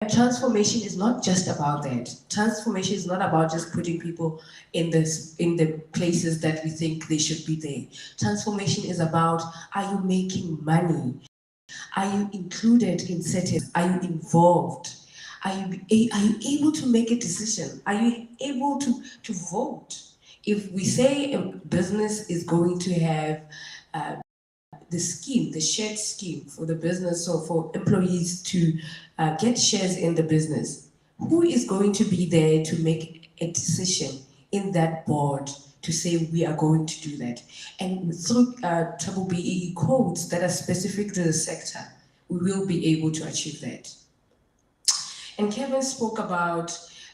transformation is not just about that. Transformation is not about just putting people in the places that we think they should be there. Transformation is about, are you making money? Are you included in settings? Are you involved? Are you able to make a decision? Are you able to vote? If we say a business is going to have the scheme, the shared scheme for the business, or for employees to get shares in the business, who is going to be there to make a decision in that board to say we are going to do that? And through BEE codes that are specific to the sector, we will be able to achieve that. And Kevin spoke about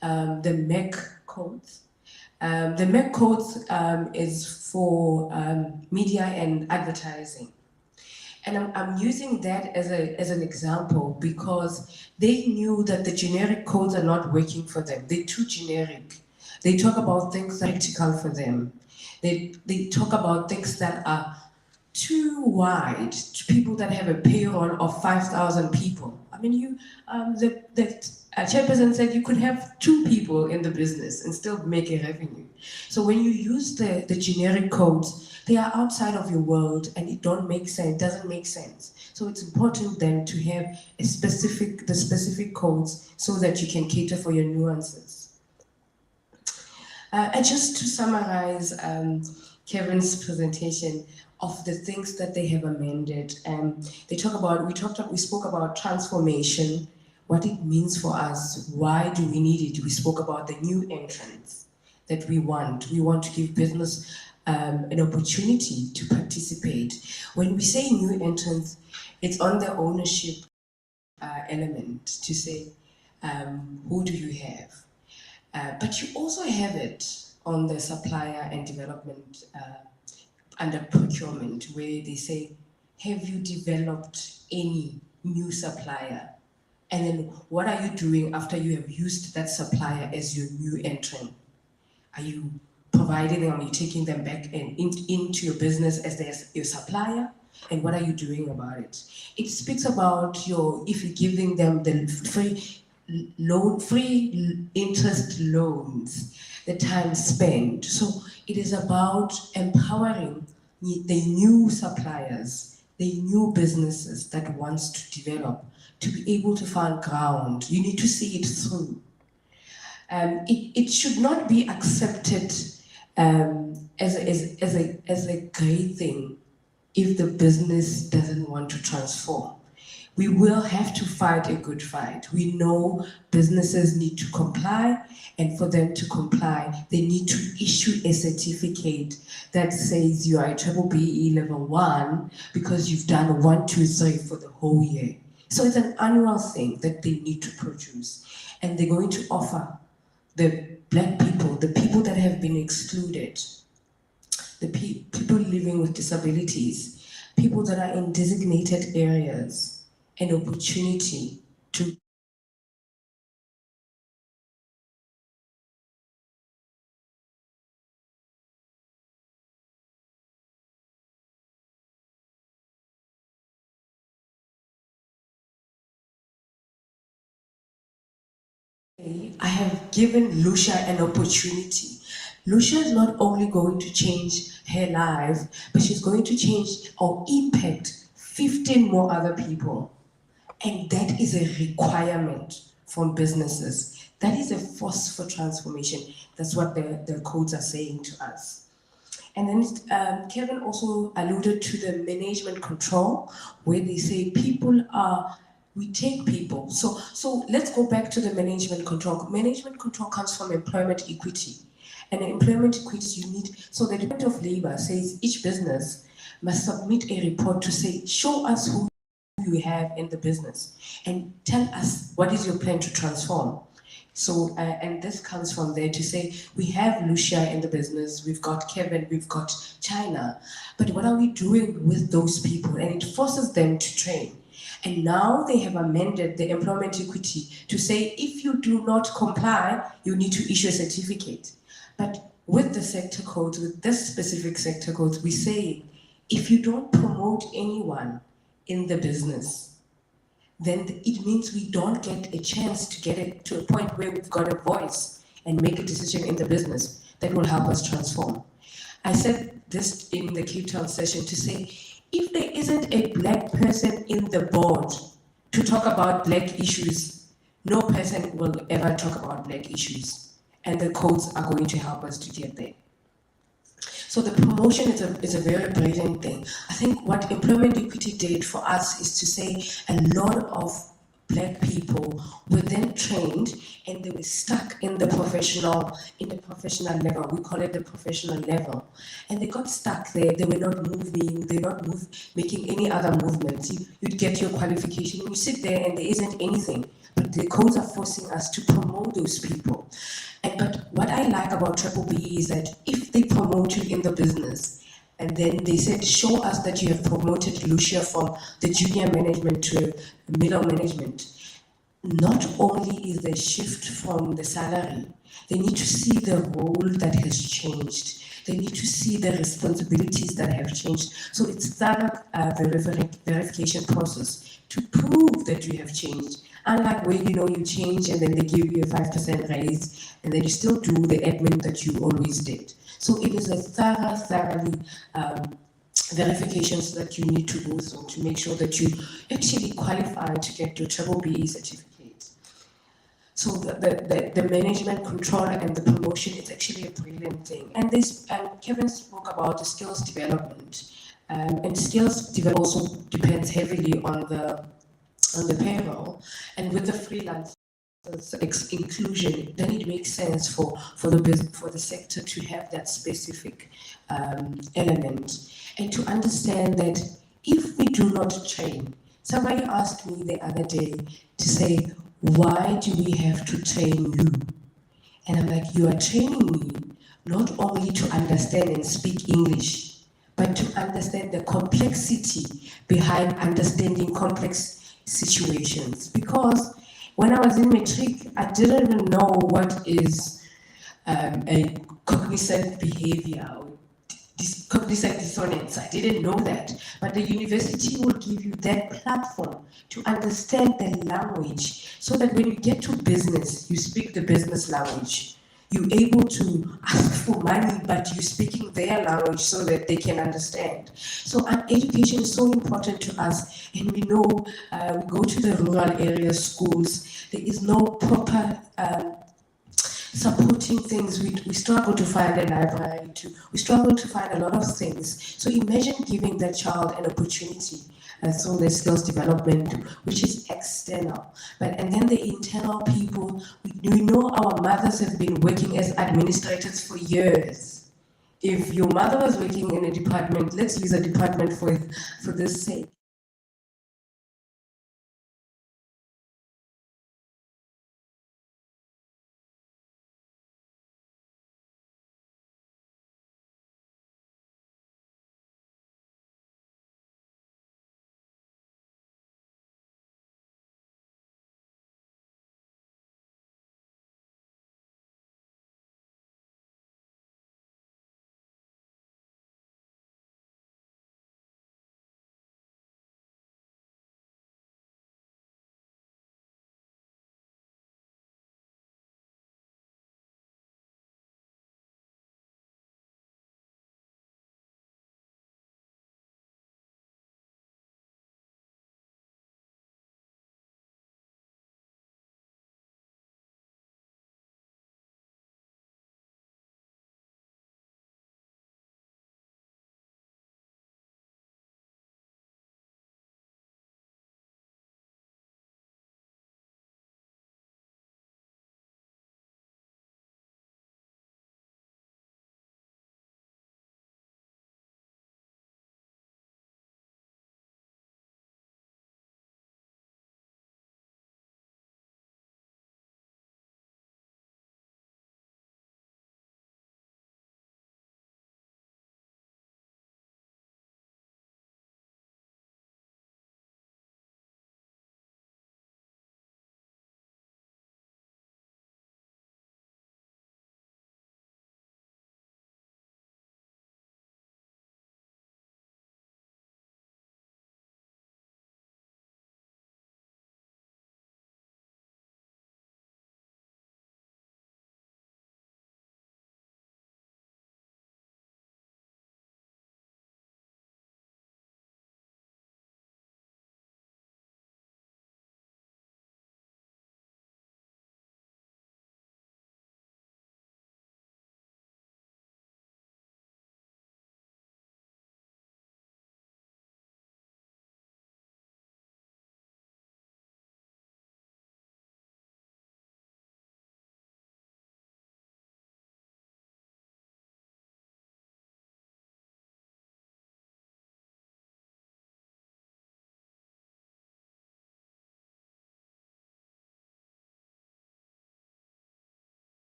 the MEC codes. The MEC codes is for media and advertising. And I'm using that as an example because they knew that the generic codes are not working for them. They're too generic. They talk about things that are practical for them. They talk about things that are too wide to people that have a payroll of 5,000 people. I mean, the chairperson said you could have 2 people in the business and still make a revenue. So when you use the generic codes, they are outside of your world and it doesn't make sense. So it's important then to have the specific codes so that you can cater for your nuances. And just to summarize Kevin's presentation of the things that they have amended, we spoke about transformation, what it means for us, why do we need it? We spoke about the new entrants that we want. We want to give business an opportunity to participate. When we say new entrants, it's on the ownership element to say, who do you have? But you also have it on the supplier and development under procurement, where they say, have you developed any new supplier? And then what are you doing after you have used that supplier as your new entrant? Are you providing them, are you taking them back into your business as your supplier? And what are you doing about it? It speaks about if you're giving them the free interest loans, the time spent. So it is about empowering the new suppliers, the new businesses that wants to develop, to be able to find ground. You need to see it through. It should not be accepted as a great thing if the business doesn't want to transform. We will have to fight a good fight. We know businesses need to comply, and for them to comply, they need to issue a certificate that says you are a BEE level 1 because you've done 1, 2, 3 for the whole year. So it's an annual thing that they need to produce, and they're going to offer the Black people, the people that have been excluded, the people living with disabilities, people that are in designated areas, an opportunity to I have given Lucia an opportunity. Lucia is not only going to change her life, but she's going to change or impact 15 more other people. And that is a requirement from businesses. That is a force for transformation. That's what the codes are saying to us. And then Kevin also alluded to the management control, where they say we take people. So let's go back to the management control. Management control comes from employment equity. And employment equity so the Department of Labor says each business must submit a report to say, show us who you have in the business and tell us what is your plan to transform. So, and this comes from there to say, we have Lucia in the business, we've got Kevin, we've got China, but what are we doing with those people? And it forces them to train. And now they have amended the employment equity to say, if you do not comply, you need to issue a certificate. But with the sector codes, with this specific sector codes, we say, if you don't promote anyone in the business, then it means we don't get a chance to get it to a point where we've got a voice and make a decision in the business that will help us transform. I said this in the Cape Town session to say, if there isn't a black person in the board to talk about black issues, no person will ever talk about black issues. And the codes are going to help us to get there. So the promotion is a very brilliant thing. I think what employment equity did for us is to say a lot of black people were then trained and they were stuck in the professional level. We call it the professional level. And they got stuck there. They were not moving, they were not making any other movements. You'd get your qualification and you sit there and there isn't anything. But the codes are forcing us to promote those people. But what I like about Triple B is that if they promote you in the business, and then they said, show us that you have promoted Lucia from the junior management to middle management. Not only is there a shift from the salary, they need to see the role that has changed. They need to see the responsibilities that have changed. So it's thorough verification process to prove that you have changed. Unlike where you change and then they give you a 5% raise and then you still do the admin that you always did. So it is a thoroughly verifications that you need to go through to make sure that you actually qualify to get your triple BE certificate. So the management control and the promotion is actually a brilliant thing. And Kevin spoke about the skills development. And skills development also depends heavily on the payroll. And with the freelance inclusion, then it makes sense for the sector to have that specific element and to understand that if we do not train, somebody asked me the other day to say, why do we have to train you? And I'm like, you are training me not only to understand and speak English, but to understand the complexity behind understanding complex situations. Because when I was in matric, I didn't even know what is a cognizant behavior or cognizant dissonance. I didn't know that. But the university will give you that platform to understand the language so that when you get to business, you speak the business language. You're able to ask for money, but you're speaking their language so that they can understand. So education is so important to us, and we know we go to the rural area schools, there is no proper supporting things. We struggle to find a library, we struggle to find a lot of things. So imagine giving that child an opportunity so the skills development, which is external. And then the internal people, we know our mothers have been working as administrators for years. If your mother was working in a department, let's use a department for this sake.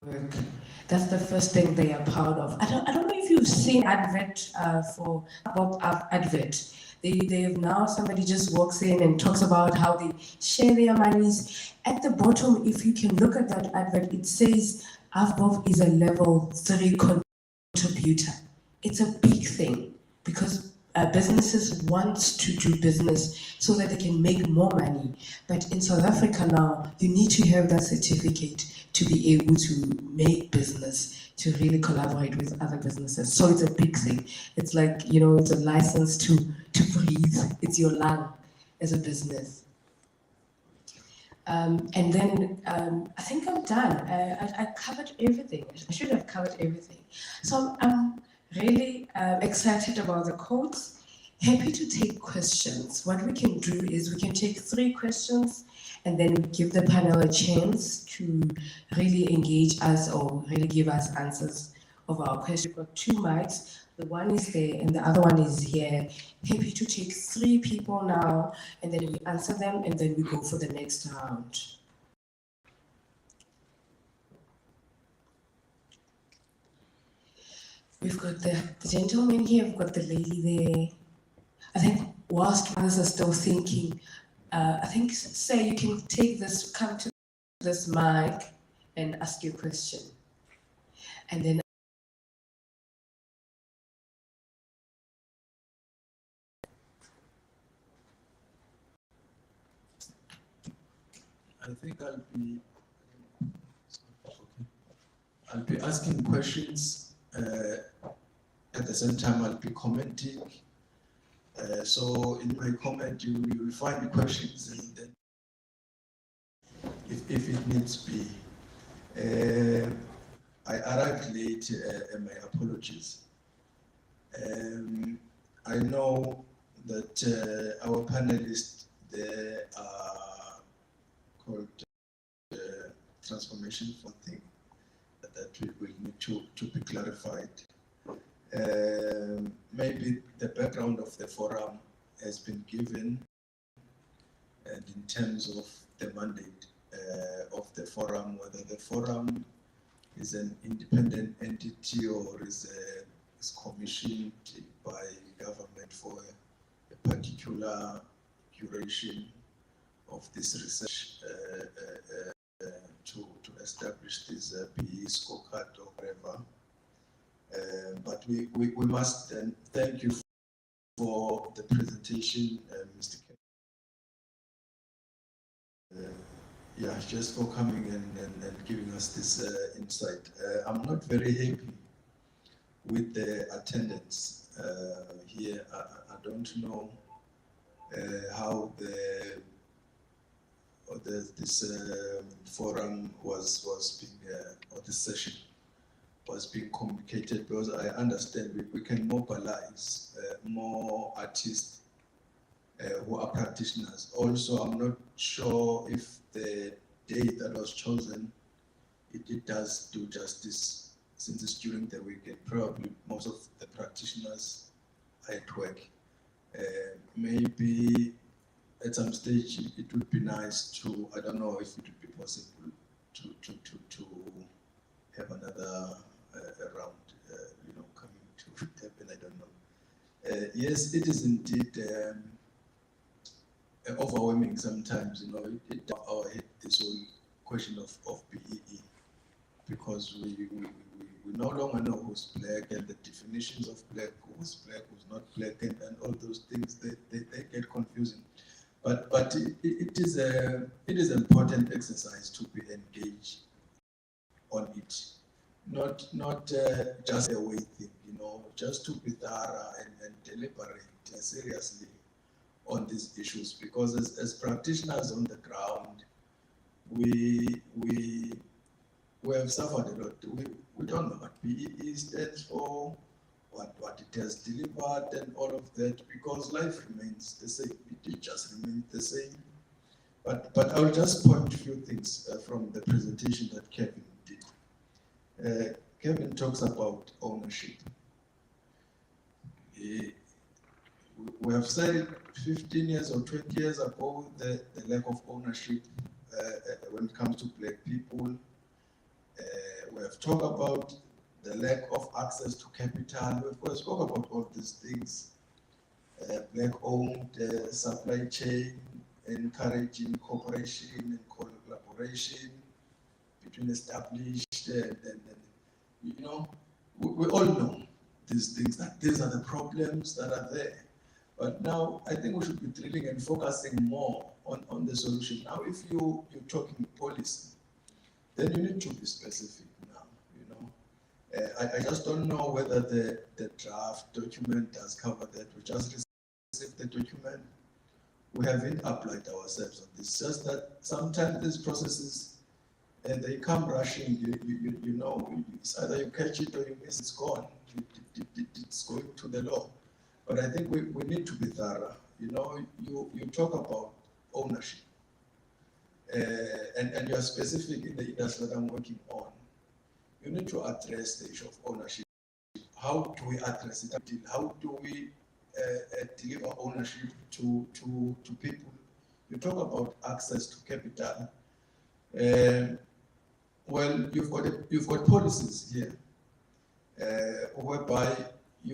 work. That's the first thing they are proud of. I don't know if you've seen advert for Bob advert. They have now somebody just walks in and talks about how they share their monies. At the bottom, if you can look at that advert, it says Avbov is a level 3 contributor. It's a big thing because businesses want to do business so that they can make more money. But in South Africa now, you need to have that certificate to be able to make business, to really collaborate with other businesses. So it's a big thing. It's like, it's a license to breathe. It's your lung as a business. And then I think I'm done. I covered everything. I should have covered everything. So I'm really excited about the codes. Happy to take questions. What we can do is we can take 3 questions and then give the panel a chance to really engage us or really give us answers of our questions. We've got 2 mics. The one is there and the other one is here. Happy to take 3 people now and then we answer them and then we go for the next round. We've got the gentleman here, we've got the lady there. I think whilst others are still thinking, I think, say you can come to this mic and ask your question. And then I think I'll be asking questions. At the same time, I'll be commenting. So in my comment, you will find the questions, and then if it needs be. I arrived late, and my apologies. I know that our panelists, they are called transformation for thing that will need to be clarified. Maybe the background of the forum has been given, and in terms of the mandate of the forum, whether the forum is an independent entity or is commissioned by government for a particular duration of this research to establish this PE scorecard or whatever. But we must thank you for the presentation, Mr. Yeah, just for coming and giving us this insight. I'm not very happy with the attendance here. I don't know how this forum was being, or this session was being communicated, because I understand we can mobilize more artists who are practitioners. Also, I'm not sure if the date that was chosen, it does do justice, since it's during the weekend. Probably most of the practitioners are at work. Maybe at some stage it would be nice to, I don't know if it would be possible to have another round, coming to happen, I don't know. Yes, it is indeed overwhelming sometimes, our head, this whole question of BEE, because we no longer know who's black, and the definitions of black, who's not black, and all those things, they get confusing. But it is an important exercise to be engaged on it, not just a way thing, just to be thorough and deliberate seriously on these issues, because as practitioners on the ground, we have suffered a lot. We don't know what BEE stands for, what it has delivered, and all of that, because life remains the same. It just remains the same. But I'll just point to a few things from the presentation that Kevin did. Kevin talks about ownership. We have said 15 years or 20 years ago the lack of ownership when it comes to black people. We have talked about the lack of access to capital. We of course spoke about all these things. Black-owned supply chain, encouraging cooperation and collaboration between established and you know, we all know these things, that these are the problems that are there. But now I think we should be drilling and focusing more on the solution. Now, if you're talking policy, then you need to be specific now, you know. I just don't know whether the draft document does cover that. We just received the document. We haven't applied ourselves on this. Just that sometimes these processes, they come rushing, you know, it's either you catch it or you miss, it's gone. It's going to the law. But I think we need to be thorough. You know, you talk about ownership, and you are specific in the industry that I'm working on. You need to address the issue of ownership. How do we address it? How do we deliver ownership to people? You talk about access to capital. Well, you've got policies here whereby we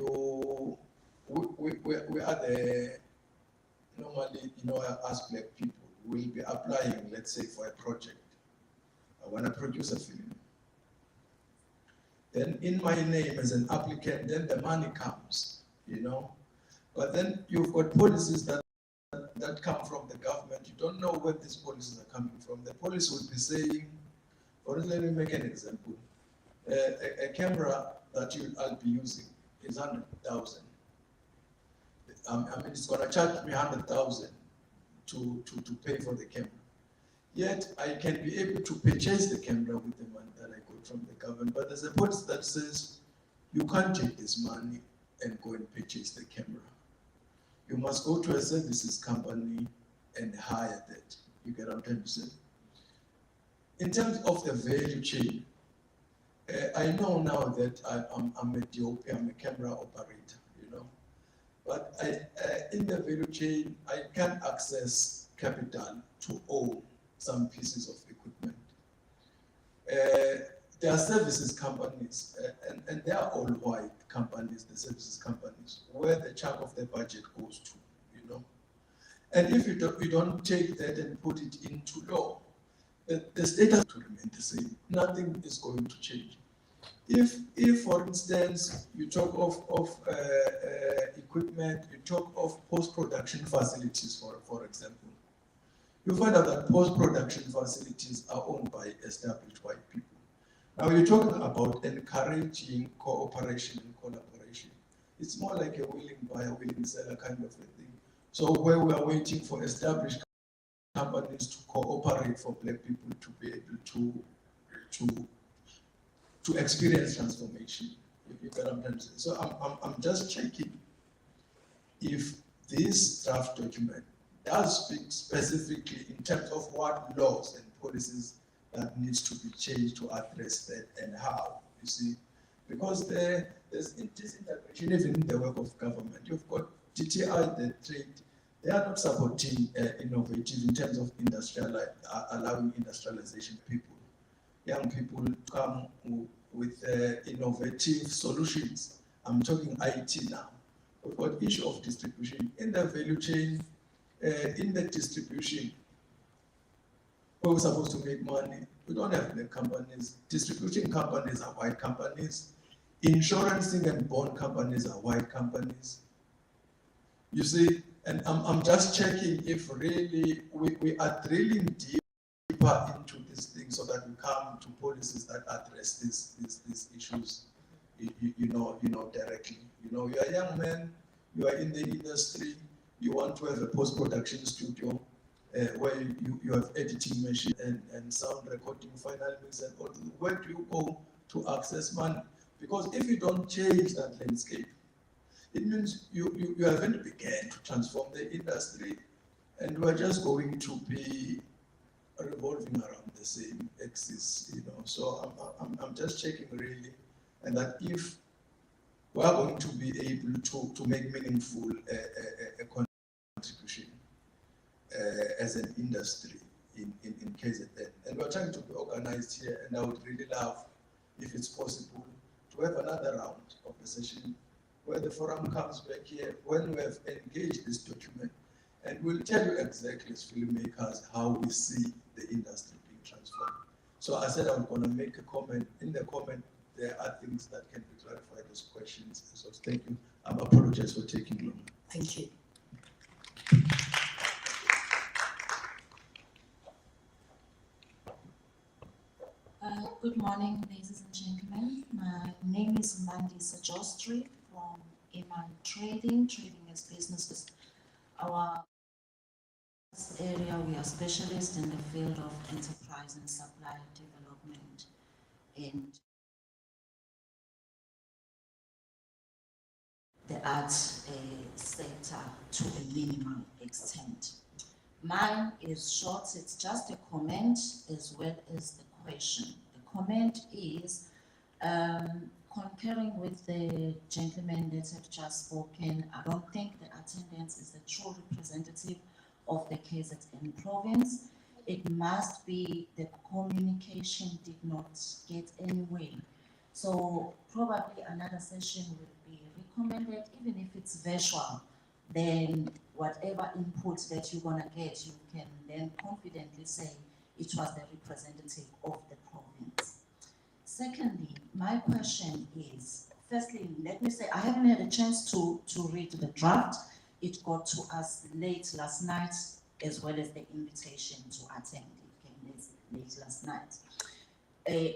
are the normally, you know, as black people, we'll be applying, let's say, for a project. I want to produce a film. Then in my name as an applicant, then the money comes, you know. But then you've got policies that come from the government. You don't know where these policies are coming from. The police will be saying, for instance, let me make an example. A camera that I'll be using is 100,000. I mean, it's going to charge me 100,000 to pay for the camera. Yet I can be able to purchase the camera with the money that I got from the government. But there's a policy that says you can't take this money and go and purchase the camera. You must go to a services company and hire that. You get what I'm trying to say? In terms of the value chain, I know now that I'm a DOP, I'm a camera operator, you know. But in the value chain, I can access capital to own some pieces of equipment. There are services companies, and they are all white companies, the services companies, where the chunk of the budget goes to, you know. And if you don't take that and put it into law, the status to remain the same. Nothing is going to change. If for instance, you talk of equipment, you talk of post-production facilities, for example, you find out that post-production facilities are owned by established white people. Now you're talking about encouraging cooperation and collaboration. It's more like a willing buyer, willing seller kind of a thing. So where we are waiting for established companies to cooperate for black people to be able to experience transformation. You get what I'm trying to say. So I'm just checking if this draft document does speak specifically in terms of what laws and policies that needs to be changed to address that and how, you see. Because there's disintegration even in the work of government. You've got DTI, the trade, they are not supporting innovative in terms of allowing industrialization of people. Young people come with innovative solutions. I'm talking IT now. We've got issue of distribution in the value chain, in the distribution. Where we're supposed to make money, we don't have black companies. Distribution companies are white companies. Insurancing and bond companies are white companies. You see, and I'm just checking if really we are drilling deeper into these things so that we come to policies that address these issues, you know, directly. You know, you're a young man, you are in the industry, you want to have a post-production studio where you have editing machine and sound recording, final mix and all. Where do you go to access money? Because if you don't change that landscape, it means you haven't begun to transform the industry, and we're just going to be revolving around the same axis, you know. So I'm just checking really, and that if we are going to be able to make meaningful contribution as an industry in KZN, and we're trying to be organized here, and I would really love if it's possible, to have another round of the session where the forum comes back here when we have engaged this document, and we'll tell you exactly as filmmakers how we see the industry being transformed. So I said I'm going to make a comment. In the comment, there are things that can be clarified as questions. So thank you. I apologize for taking long. Thank you. Good morning, ladies and gentlemen. My name is Mandisa Jostri from Iman Trading. Trading is business. Our area, we are specialists in the field of enterprise and supply development and the arts sector to a minimal extent. Mine is short, it's just a comment as well as a question. The comment is concurring with the gentleman that have just spoken. I don't think the attendance is the true representative of the KZN province. It must be the communication did not get anywhere. So probably another session will be recommended, even if it's virtual. Then whatever input that you're gonna get, you can then confidently say it was the representative of the province. Secondly, my question is, firstly, let me say, I haven't had a chance to read the draft. It got to us late last night, as well as the invitation to attend. It came late last night.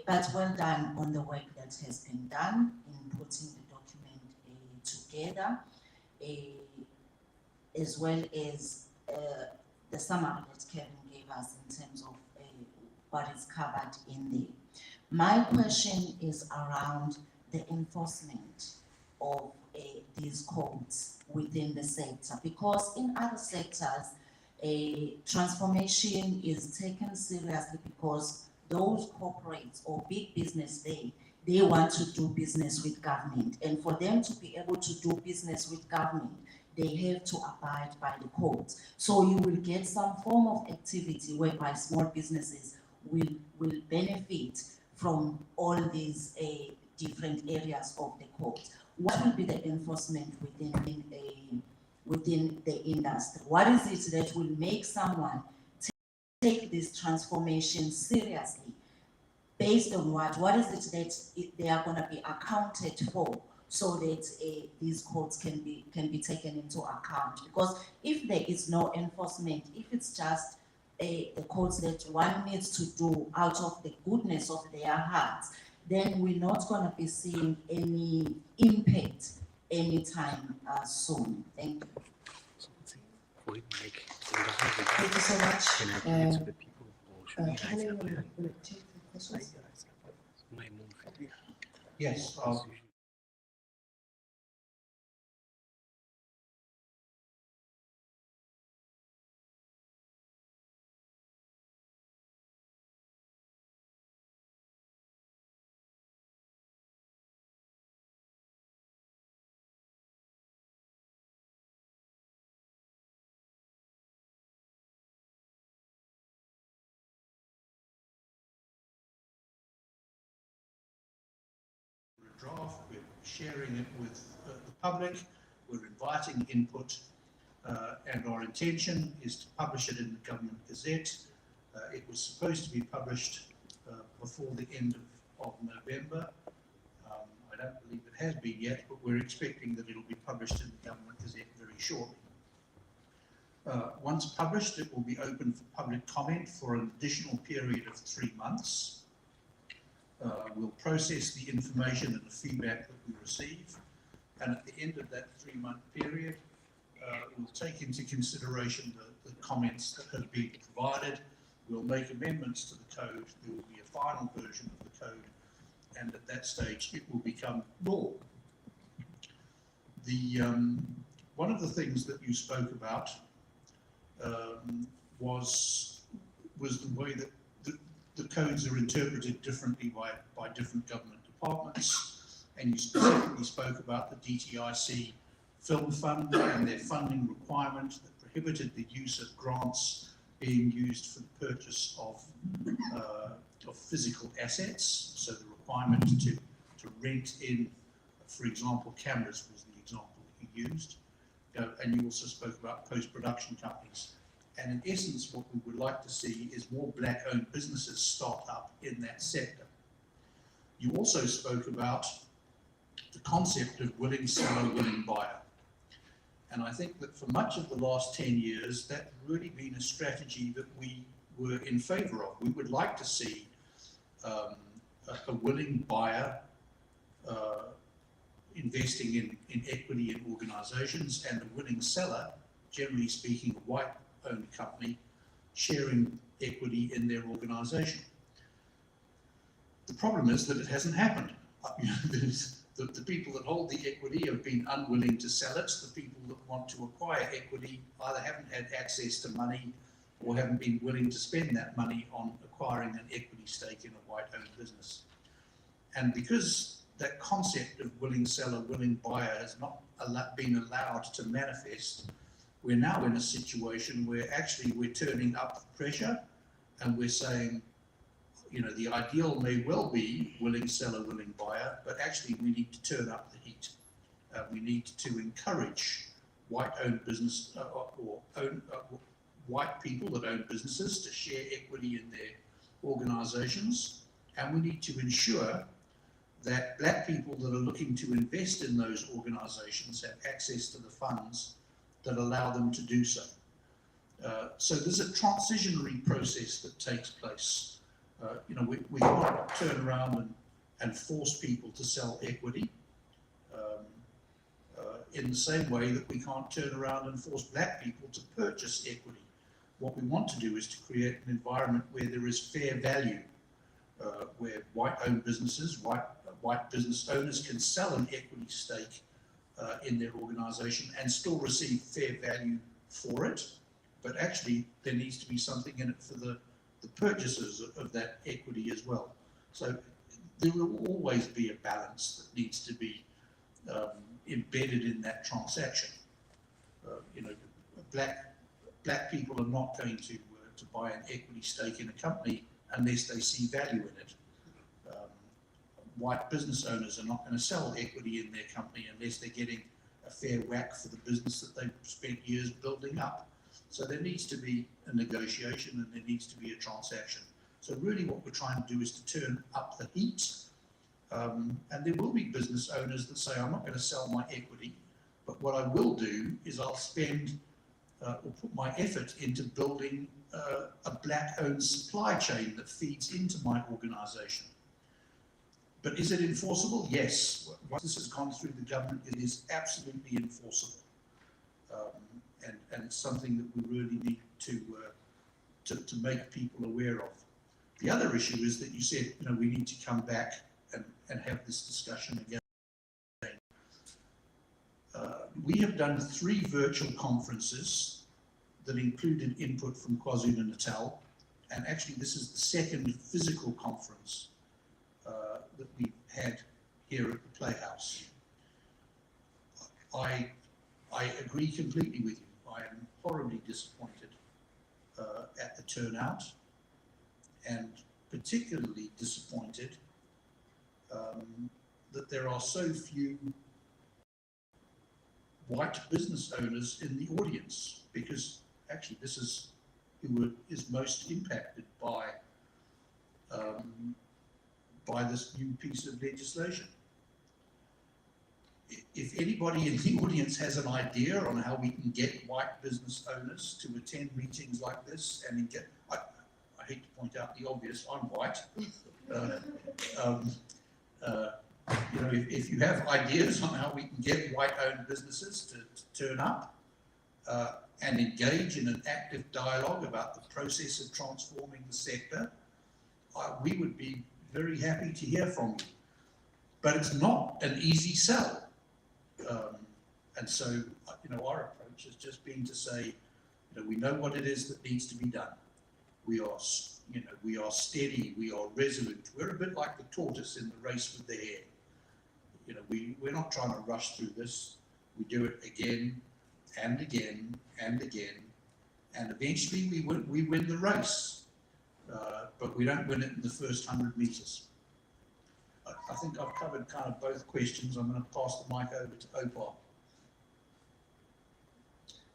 But well done on the work that has been done in putting the document together, as well as the summary that Kevin gave us in terms of what is covered in there. My question is around the enforcement of these codes within the sector, because in other sectors, transformation is taken seriously because those corporates or big business, they want to do business with government, and for them to be able to do business with government, they have to abide by the codes. So you will get some form of activity whereby small businesses will benefit from all these different areas of the code. What will be the enforcement within the industry? What is it that will make someone take this transformation seriously? Based on what? What is it that they are going to be accounted for, so that these codes can be taken into account? Because if there is no enforcement, if it's just the codes that one needs to do out of the goodness of their hearts, then we're not going to be seeing any impact anytime soon. Thank you. Thank you so much. Hannah, you want to take the questions? Yes. Draft, we're sharing it with the public, we're inviting input, and our intention is to publish it in the Government Gazette. It was supposed to be published before the end of November. I don't believe it has been yet, but we're expecting that it'll be published in the Government Gazette very shortly. Once published, it will be open for public comment for an additional period of 3 months. We'll process the information and the feedback that we receive, and at the end of that 3-month period, we'll take into consideration the comments that have been provided. We'll make amendments to the code. There will be a final version of the code, and at that stage it will become law. One of the things that you spoke about was the way that the codes are interpreted differently by different government departments, and you specifically spoke about the DTIC Film Fund and their funding requirement that prohibited the use of grants being used for the purchase of physical assets. So the requirement to rent in, for example, cameras was the example that you used. And you also spoke about post-production companies. And in essence, what we would like to see is more black-owned businesses start up in that sector. You also spoke about the concept of willing seller, willing buyer. And I think that for much of the last 10 years, that's really been a strategy that we were in favour of. We would like to see a willing buyer investing in equity in organisations, and a willing seller, generally speaking, a white-owned company, sharing equity in their organisation. The problem is that it hasn't happened. The people that hold the equity have been unwilling to sell it. The people that want to acquire equity either haven't had access to money or haven't been willing to spend that money on acquiring an equity stake in a white-owned business. And because that concept of willing seller, willing buyer has not been allowed to manifest, we're now in a situation where actually we're turning up the pressure and we're saying, you know, the ideal may well be willing seller, willing buyer, but actually we need to turn up the heat. We need to encourage white-owned business white people that own businesses to share equity in their organisations, and we need to ensure that black people that are looking to invest in those organisations have access to the funds that allow them to do so. So there's a transitionary process that takes place. You know, we can't turn around and force people to sell equity in the same way that we can't turn around and force black people to purchase equity. What we want to do is to create an environment where there is fair value, where white-owned businesses, white business owners can sell an equity stake in their organisation and still receive fair value for it, but actually there needs to be something in it for the purchasers of that equity as well. So there will always be a balance that needs to be embedded in that transaction. You know, black people are not going to buy an equity stake in a company unless they see value in it. White business owners are not going to sell equity in their company unless they're getting a fair whack for the business that they've spent years building up. So there needs to be a negotiation and there needs to be a transaction. So really what we're trying to do is to turn up the heat. And there will be business owners that say, I'm not going to sell my equity, but what I will do is I'll spend or put my effort into building a black-owned supply chain that feeds into my organisation. But is it enforceable? Yes. Once this has gone through the government, it is absolutely enforceable. And it's something that we really need to make people aware of. The other issue is that you said, you know, we need to come back and have this discussion again. We have done 3 virtual conferences that included input from KwaZulu-Natal, and actually this is the 2nd physical conference that we've had here at the Playhouse. I agree completely with you. I am horribly disappointed at the turnout, and particularly disappointed that there are so few white business owners in the audience, because actually this is who is most impacted by this new piece of legislation. If anybody in the audience has an idea on how we can get white business owners to attend meetings like this, and get, I hate to point out the obvious, I'm white. You know, if you have ideas on how we can get white-owned businesses to turn up and engage in an active dialogue about the process of transforming the sector, we would be very happy to hear from you. But it's not an easy sell. And so, you know, our approach has just been to say, you know, we know what it is that needs to be done. We are, you know, we are steady, we are resolute. We're a bit like the tortoise in the race with the hare. You know, we're not trying to rush through this. We do it again and again and again, and eventually we win the race. But we don't win it in the first 100 meters. I think I've covered kind of both questions. I'm going to pass the mic over to Opar.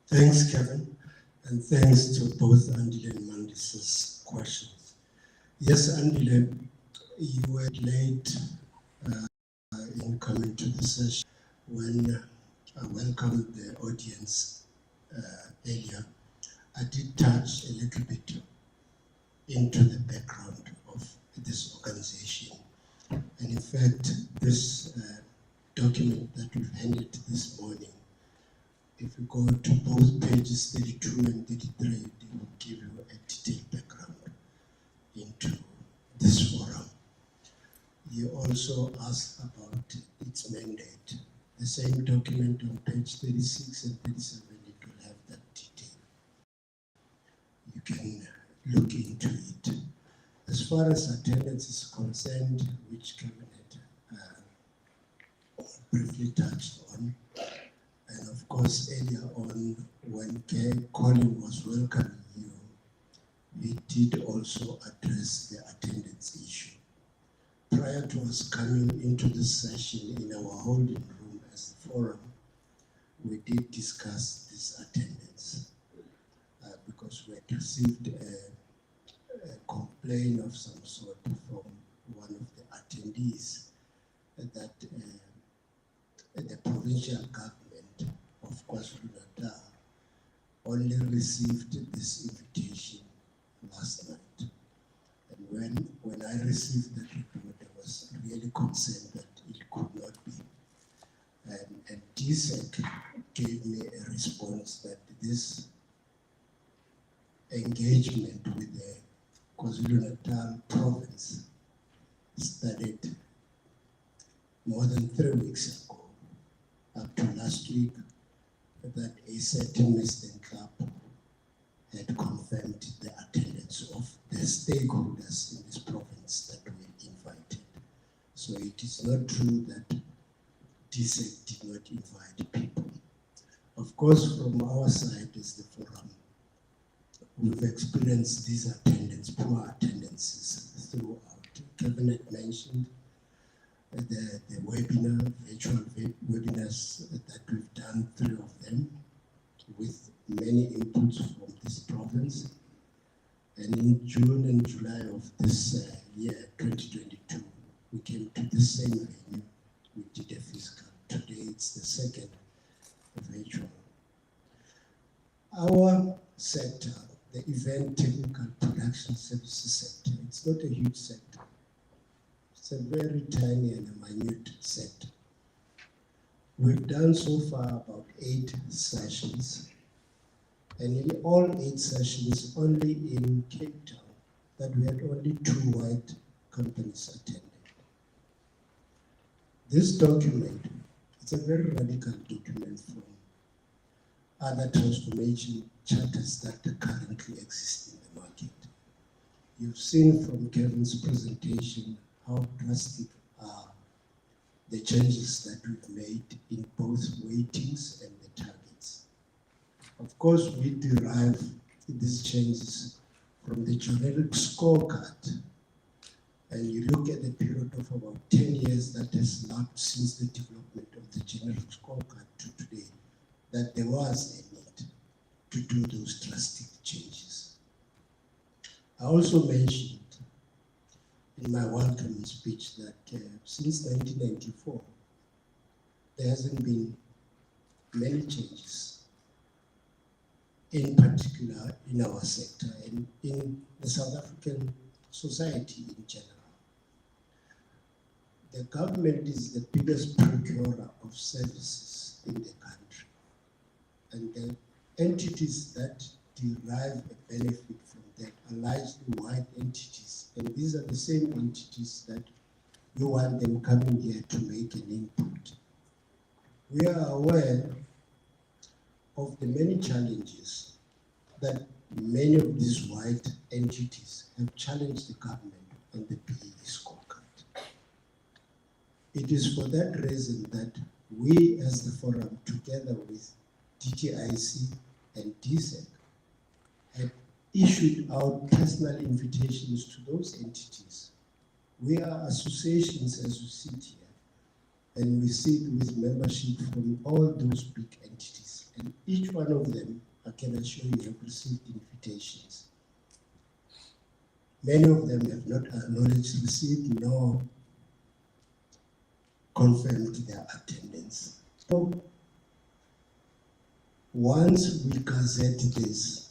Thanks, Kevin, and thanks to both Andile and Mandis's questions. Yes, Andile, you were late in coming to the session. When I welcomed the audience earlier, I did touch a little bit into the background of this organization. And in fact, this document that we've handed this morning, if you go to both pages 32 and 33, they will give you a detailed background into this forum. You also asked about its mandate. The same document on page 36 and 37, it will have that detail. You can look into it. As far as attendance is concerned, which Kevin had briefly touched on, and of course earlier on when Colin was welcoming you, we did also address the attendance issue. Prior to us coming into this session in our holding room as a forum, we did discuss this attendance because we had received a complaint of some sort from one of the attendees that the provincial government of KwaZulu-Natal only received this invitation last night. And when I received that report, I was really concerned that it could not be. And DSEC gave me a response that this engagement with the KwaZulu-Natal province started more than 3 weeks ago, up to last week, that a certain Western Club had confirmed the attendance of the stakeholders in this province that were invited. So it is not true that DSEC did not invite people. Of course, from our side as the forum, we've experienced these poor attendances throughout. Kevin had mentioned the virtual webinars that we've done, 3 of them, with many inputs from this province. And in June and July of this year, 2022, we came to the same venue. We did a physical. Today it's the second virtual. Our sector, the event technical production services sector, it's not a huge sector. It's a very tiny and a minute sector. We've done so far about 8 sessions, and in all 8 sessions, only in Cape Town, that we had only 2 white companies attending. This document, it's a very radical document from other transformation charters that currently exist in the market. You've seen from Kevin's presentation how drastic are the changes that we've made in both weightings and the targets. Of course, we derive these changes from the generic scorecard. And you look at the period of about 10 years that has lapsed since the development of the generic scorecard to today, that there was a need to do those drastic changes. I also mentioned in my welcoming speech that since 1994, there hasn't been many changes, in particular in our sector and in the South African society in general. The government is the biggest procurer of services in the country, and the entities that derive a benefit from that are largely white entities, and these are the same entities that you want them coming here to make an input. We are aware of the many challenges that many of these white entities have challenged the government on the PE scorecard. It is for that reason that we as the forum, together with DTIC and DSEC, have issued out personal invitations to those entities We are associations as we sit here, and we sit with membership from all those big entities. And each one of them, I can assure you, have received invitations. Many of them have not acknowledged receipt nor confirmed their attendance. So once we gazette this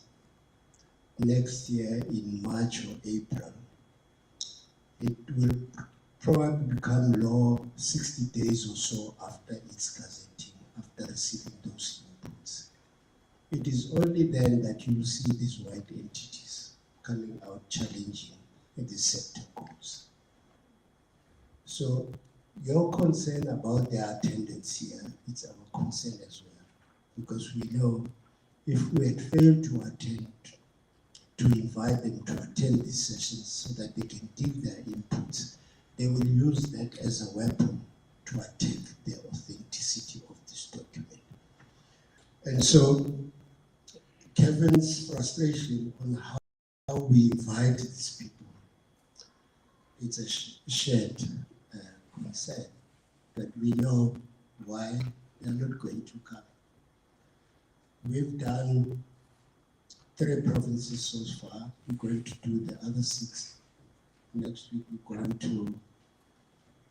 next year in March or April, it will probably become law 60 days or so after its gazetting, after receiving those inputs. It is only then that you will see these white entities coming out challenging the sector codes. So your concern about their attendance here, it's our concern as well, because we know if we had failed to attend, to invite them to attend these sessions so that they can give their inputs, they will use that as a weapon to attack the authenticity of this document. And so Kevin's frustration on how we invite these people, it's a shared concern, but we know why they're not going to come. We've done 3 provinces so far. We're going to do the other 6. Next week we're going to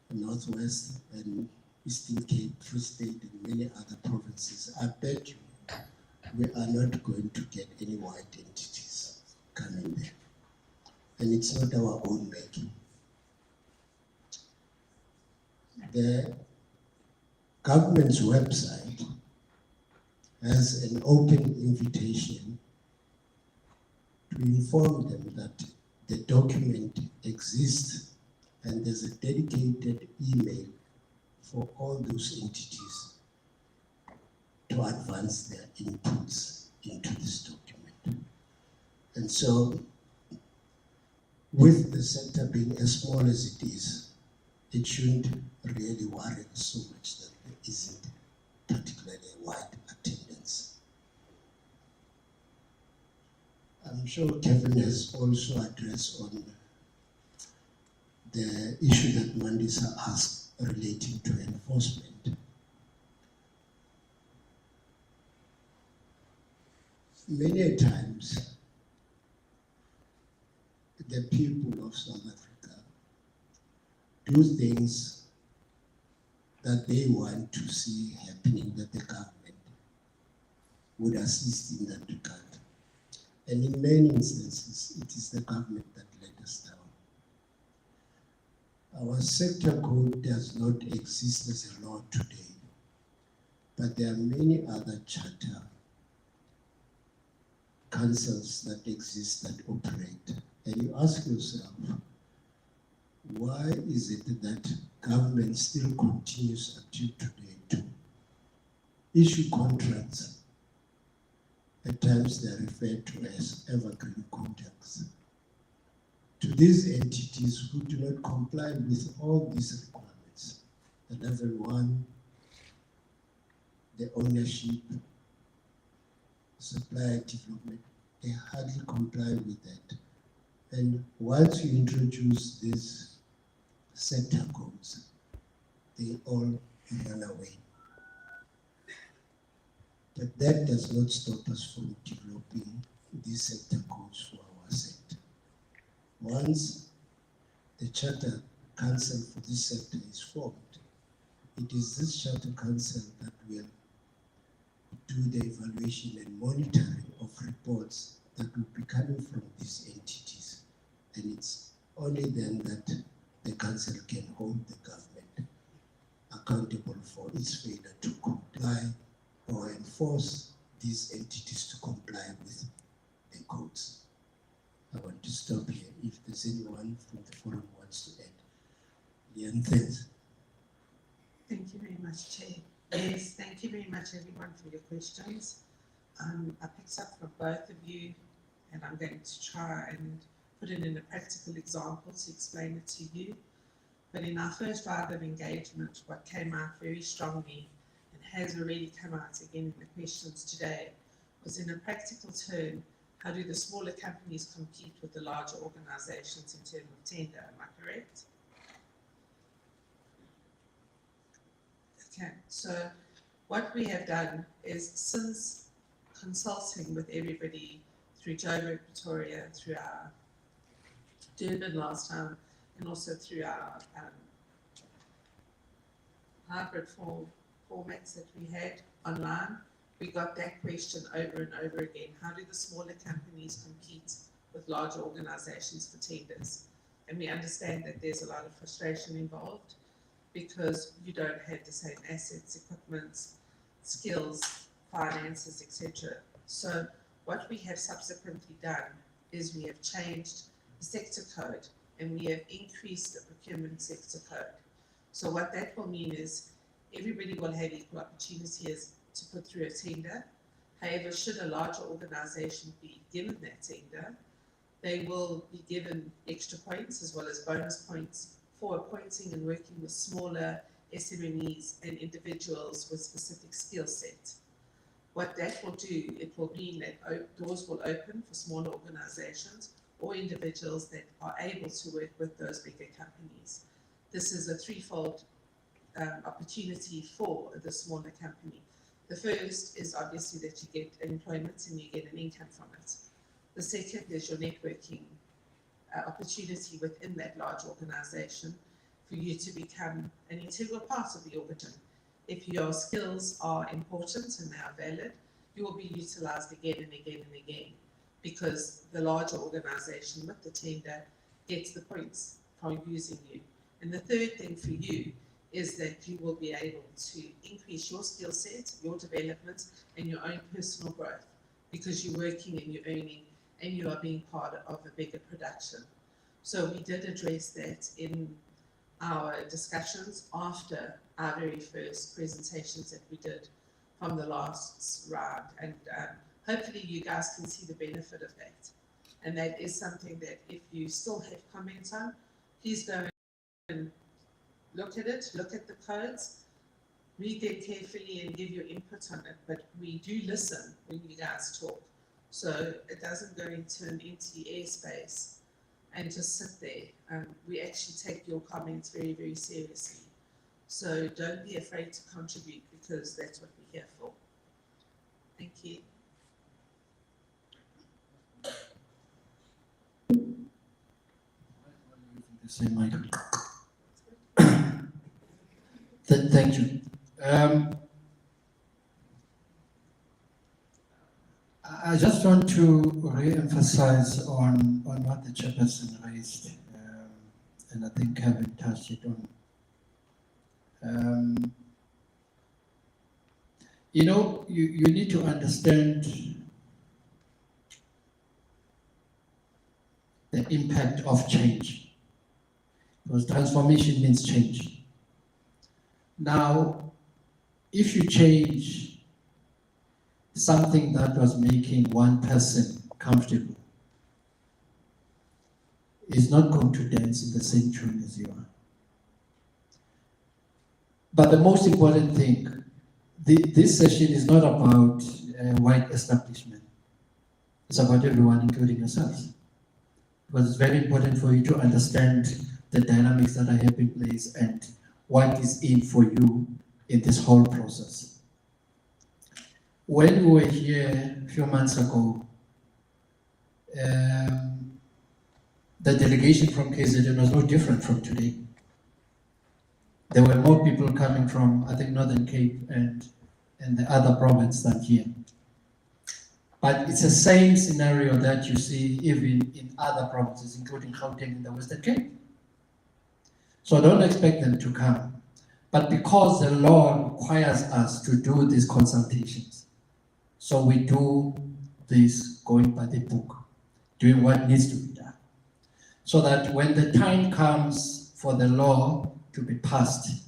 the Northwest and Eastern Cape, Free State, and many other provinces. I bet you we are not going to get any white entities coming there. And it's not our own making. The government's website has an open invitation to inform them that the document exists and there's a dedicated email for all those entities to advance their inputs into this document. And so, with the sector being as small as it is, it shouldn't really worry us so much that there isn't particularly wide attendance. I'm sure Kevin has also addressed on the issue that Mandisa asked relating to enforcement. Many times, the people of South Africa do things that they want to see happening, that the government would assist in that regard. And in many instances, it is the government that let us down. Our sector code does not exist as a law today, but there are many other charter councils that exist that operate. And you ask yourself, why is it that government still continues until today to issue contracts? At times they are referred to as evergreen contracts to these entities who do not comply with all these requirements. The level 1, the ownership, supply development, they hardly comply with that. And once you introduce these sector codes, they all run away. But that does not stop us from developing these sector codes for our sector. Once the Charter Council for this sector is formed, it is this Charter Council that will do the evaluation and monitoring of reports that will be coming from these entities. And it's only then that the council can hold the government accountable for its failure to comply or enforce these entities to comply with the codes. I want to stop here. If there's anyone from the forum who wants to add. Leanne, thanks. Thank you very much, Chair. Yes, thank you very much, everyone, for your questions. I picked up from both of you, and I'm going to try and put it in a practical example to explain it to you. But in our first round of engagement, what came out very strongly and has already come out again in the questions today was, in a practical term, how do the smaller companies compete with the larger organizations in terms of tender? Am I correct? Okay, so what we have done is, since consulting with everybody through Joburg, Pretoria, through our Durban last time, and also through our hybrid formats that we had online, we got that question over and over again. How do the smaller companies compete with larger organizations for tenders? And we understand that there's a lot of frustration involved because you don't have the same assets, equipment, skills, finances, etc. So what we have subsequently done is we have changed the sector code and we have increased the procurement sector code. So what that will mean is everybody will have equal opportunities to put through a tender. However, should a larger organization be given that tender, they will be given extra points as well as bonus points for appointing and working with smaller SMEs and individuals with specific skill sets. What that will do, it will mean that doors will open for smaller organizations or individuals that are able to work with those bigger companies. This is a threefold opportunity for the smaller company. The first is obviously that you get employment and you get an income from it. The second is your networking opportunity within that large organization for you to become an integral part of the organ. If your skills are important and they are valid, you will be utilized again and again and again because the larger organization with the tender gets the points from using you. And the third thing for you is that you will be able to increase your skill set, your development, and your own personal growth because you're working and you're earning and you are being part of a bigger production. So we did address that in our discussions after our very first presentations that we did from the last round. And hopefully you guys can see the benefit of that. And that is something that if you still have comments on, please go and look at it, look at the codes, read them carefully and give your input on it. But we do listen when you guys talk. So it doesn't go into an empty airspace and just sit there. We actually take your comments very, very seriously. So don't be afraid to contribute because that's what we're here for. Thank you. The same mic. Thank you. I just want to re-emphasize on what the chairperson raised, and I think Kevin touched it on. You know, you need to understand the impact of change, because transformation means change. Now, if you change something that was making one person comfortable, is not going to dance in the same tune as you are. But the most important thing, this session is not about white establishment. It's about everyone, including yourselves. Because it's very important for you to understand the dynamics that are in place and what is in for you in this whole process. When we were here a few months ago, the delegation from KZN was no different from today. There were more people coming from, I think, Northern Cape and the other province than here. But it's the same scenario that you see even in other provinces, including Gauteng in the Western Cape. So don't expect them to come. But because the law requires us to do these consultations, so we do this going by the book, doing what needs to be done. So that when the time comes for the law to be passed,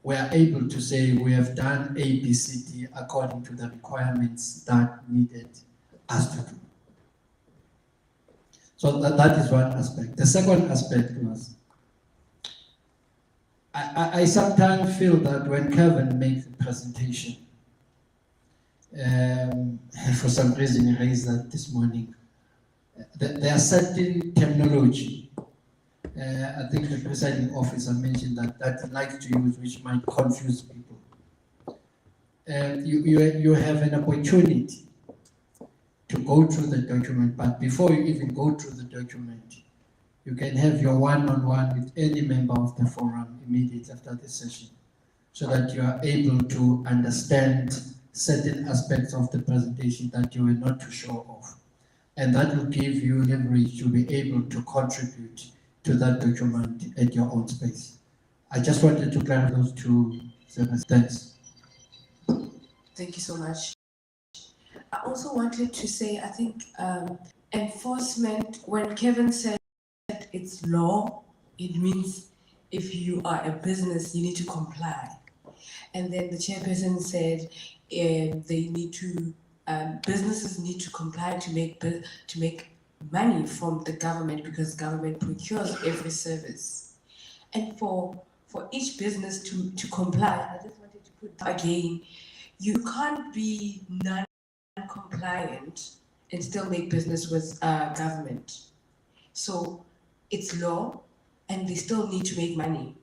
we are able to say we have done A, B, C, D according to the requirements that needed us to do. So that is one aspect. The second aspect was, I sometimes feel that when Kevin makes a presentation, for some reason he raised that this morning, there are certain terminology I think the presiding officer mentioned that like to use, which might confuse people. You have an opportunity to go through the document, but before you even go through the document, you can have your one-on-one with any member of the forum immediately after the session, so that you are able to understand certain aspects of the presentation that you were not too sure of. And that will give you leverage to be able to contribute to that document at your own space. I just wanted to clarify those two services. Thanks. Thank you so much. I also wanted to say, I think enforcement, when Kevin said it's law, it means if you are a business, you need to comply. And then the chairperson said they need to, businesses need to comply to make money from the government, because government procures every service. And for each business to comply, I just wanted to put again, you can't be non-compliant and still make business with government. So it's law, and they still need to make money.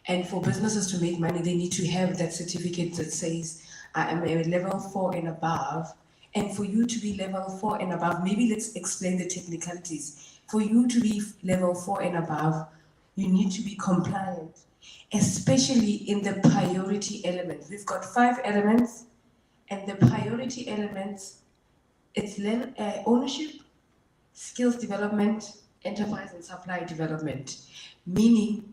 And for businesses to make money, they need to have that certificate that says, I am a level 4 and above. And for you to be level 4 and above, maybe let's explain the technicalities. For you to be level 4 and above, you need to be compliant, especially in the priority elements. We've got 5 elements, and the priority elements, it's ownership, skills development, enterprise and supply development. Meaning,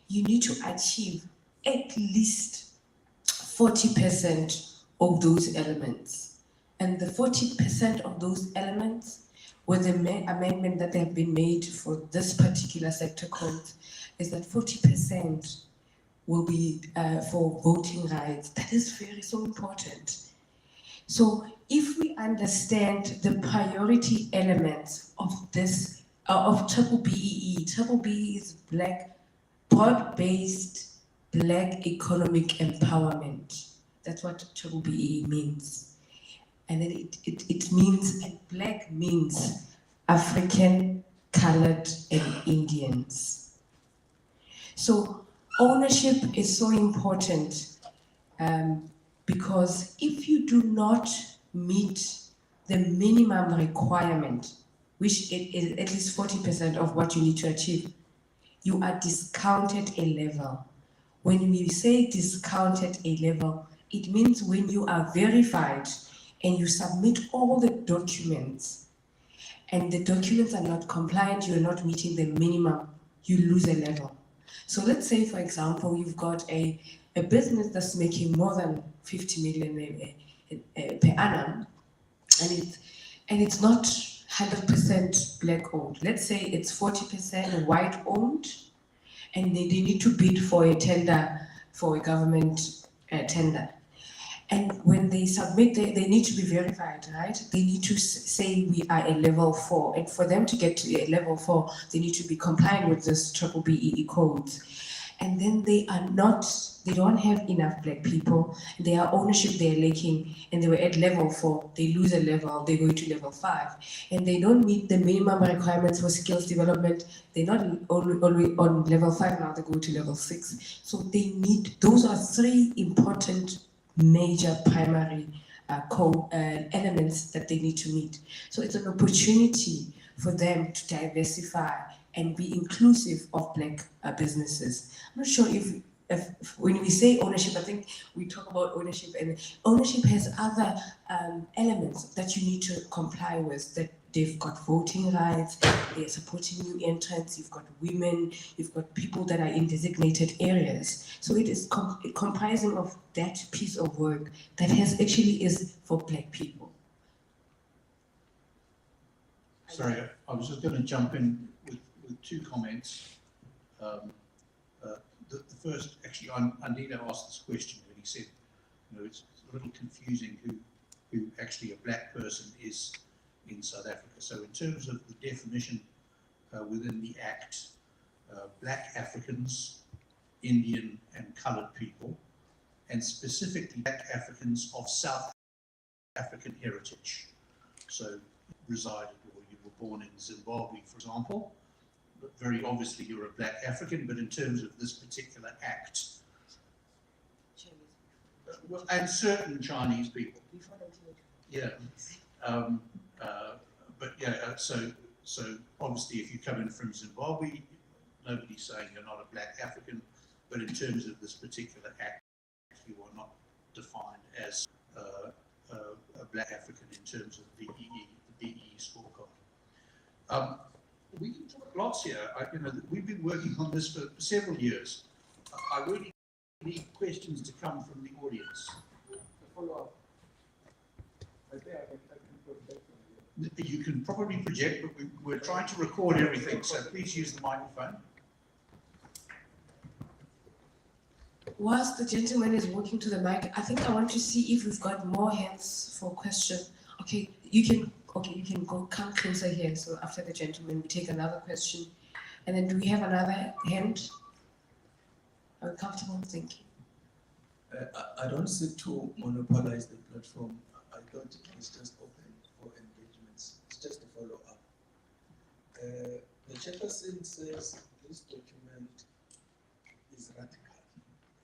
you need to achieve at least 40% of those elements. And the 40% of those elements, with the amendment that have been made for this particular sector code, is that 40% will be for voting rights. That is so important. So if we understand the priority elements of this, of BBEE is broad-based Black economic empowerment. That's what BBEE means. And then it means, and Black means African, colored, and Indians. So ownership is so important. Because if you do not meet the minimum requirement, which is at least 40% of what you need to achieve, you are discounted a level. When we say discounted a level, it means when you are verified and you submit all the documents, and the documents are not compliant, you are not meeting the minimum, you lose a level. So let's say, for example, you've got a business that's making more than 50 million per annum, and it's not 100% Black owned. Let's say it's 40% white owned, and they need to bid for a tender, for a government tender. And when they submit, they need to be verified, right? They need to say we are a level 4. And for them to get to a level 4, they need to be compliant with this BBEE codes. And then they don't have enough Black people. Their ownership, they're lacking, and they were at level 4. They lose a level, they go to level 5. And they don't meet the minimum requirements for skills development. They're not only on level 5 now, they go to level 6. So those are 3 important major primary elements that they need to meet. So it's an opportunity for them to diversify and be inclusive of Black businesses. I'm not sure if when we say ownership, I think we talk about ownership, and ownership has other elements that you need to comply with, that they've got voting rights, they're supporting new entrants, you've got women, you've got people that are in designated areas. So it is comprising of that piece of work that actually is for Black people. Sorry, I was just going to jump in with 2 comments. The first, actually, Andile asked this question when he said, it's a little confusing who actually a Black person is in South Africa. So in terms of the definition within the Act, Black Africans, Indian and coloured people, and specifically Black Africans of South African heritage. So resided, or you were born in Zimbabwe, for example, very obviously you're a black African, but in terms of this particular act, well, and certain Chinese people. Yeah. Um, but yeah, so obviously if you come in from Zimbabwe, nobody's saying you're not a black African, but in terms of this particular act, you are not defined as a black African in terms of the BEE scorecard. We can talk lots here. We've been working on this for several years. I really need questions to come from the audience. Follow up. I think I can project from here. You can probably project, but we're trying to record everything, so please use the microphone. Whilst the gentleman is walking to the mic, I think I want to see if we've got more hands for question. Okay, you can go come closer here. So after the gentleman, we take another question. And then do we have another hand? Are we comfortable? Thank you. I don't seek to monopolize the platform. I thought it was just open for engagements. It's just a follow-up. The chairperson says this document is radical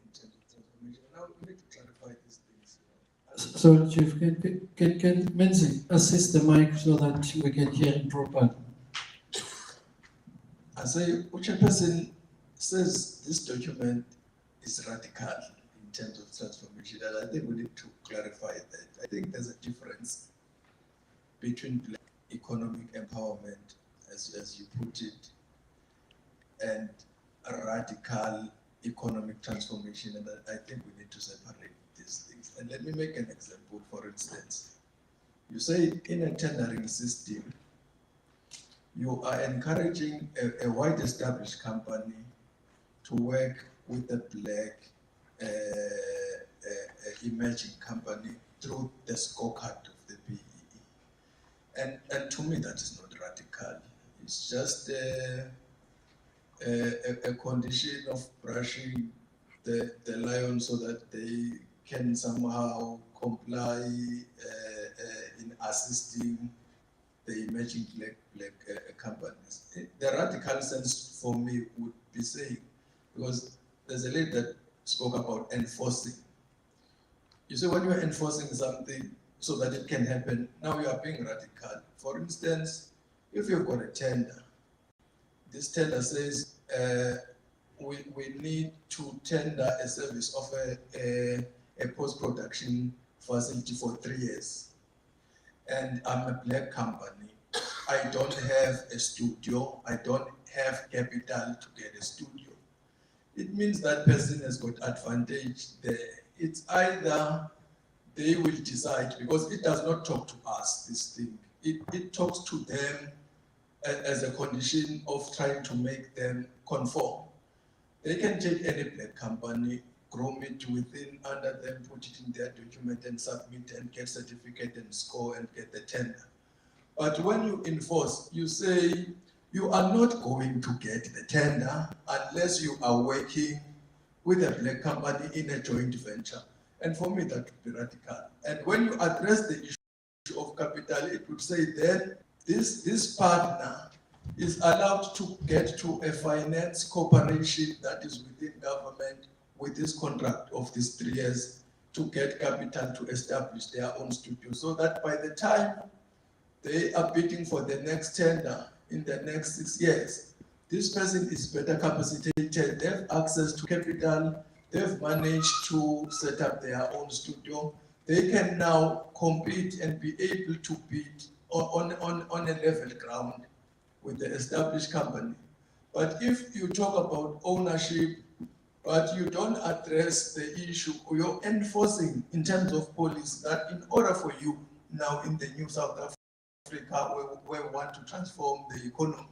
in terms of transformation. Now we need to clarify these things. So, Chief, can Menzi assist the mic so that we can hear him properly? I say, chairperson says this document is radical in terms of transformation, and I think we need to clarify that. I think there's a difference between economic empowerment, as you put it, and a radical economic transformation, and I think we need to separate these things. And let me make an example. For instance, you say in a tendering system, you are encouraging a white established company to work with a black emerging company through the scorecard of the BEE. And to me, that is not radical. It's just a condition of brushing the lion so that they can somehow comply in assisting the emerging black companies. The radical sense for me would be saying, because there's a lady that spoke about enforcing. You say when you're enforcing something so that it can happen, now you are being radical. For instance, if you've got a tender, this tender says we need to tender a service of a post-production facility for 3 years. And I'm a black company. I don't have a studio. I don't have capital to get a studio. It means that person has got advantage there. It's either they will decide, because it does not talk to us, this thing. It talks to them as a condition of trying to make them conform. They can take any black company, groom it within, under them, put it in their document and submit and get certificate and score and get the tender. But when you enforce, you say you are not going to get the tender unless you are working with a black company in a joint venture. And for me, that would be radical. And when you address the issue of capital, it would say then this partner is allowed to get to a finance corporation that is within government with this contract of these 3 years to get capital to establish their own studio, so that by the time they are bidding for the next tender in the next 6 years, this person is better capacitated, they have access to capital, they've managed to set up their own studio, they can now compete and be able to bid on a level ground with the established company. But if you talk about ownership, but you don't address the issue, or you're enforcing in terms of policy that in order for you now in the new South Africa where we want to transform the economy,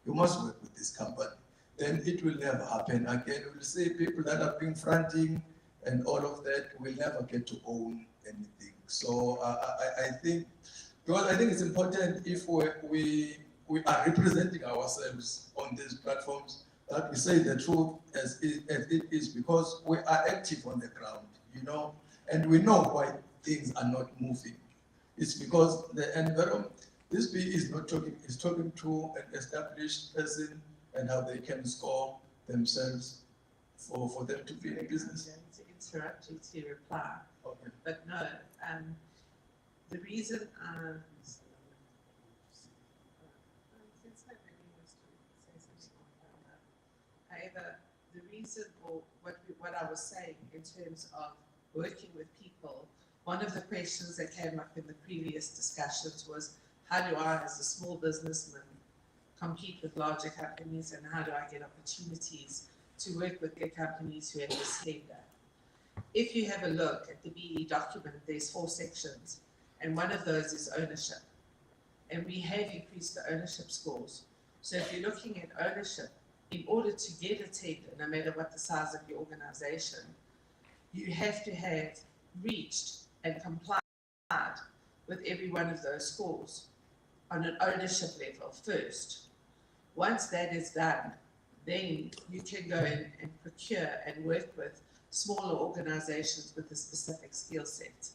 you must work with this company. Then it will never happen again. We'll see people that have been fronting and all of that will never get to own anything. So I think, because I think it's important if we are representing ourselves on these platforms, that we say the truth as it is, because we are active on the ground, and we know why things are not moving. It's because the environment, this BE is not talking, is talking to an established person, and how they can score themselves for them to be in business? I'm going to interrupt you to reply, Okay. but no, the reason however, the reason or what I was saying in terms of working with people, one of the questions that came up in the previous discussions was, how do I as a small businessman compete with larger companies, and how do I get opportunities to work with big companies who have this tender? If you have a look at the BE document, there's 4 sections, and one of those is ownership. And we have increased the ownership scores. So if you're looking at ownership, in order to get a tender, no matter what the size of your organization, you have to have reached and complied with every one of those scores on an ownership level first. Once that is done, then you can go in and procure and work with smaller organizations with a specific skill set.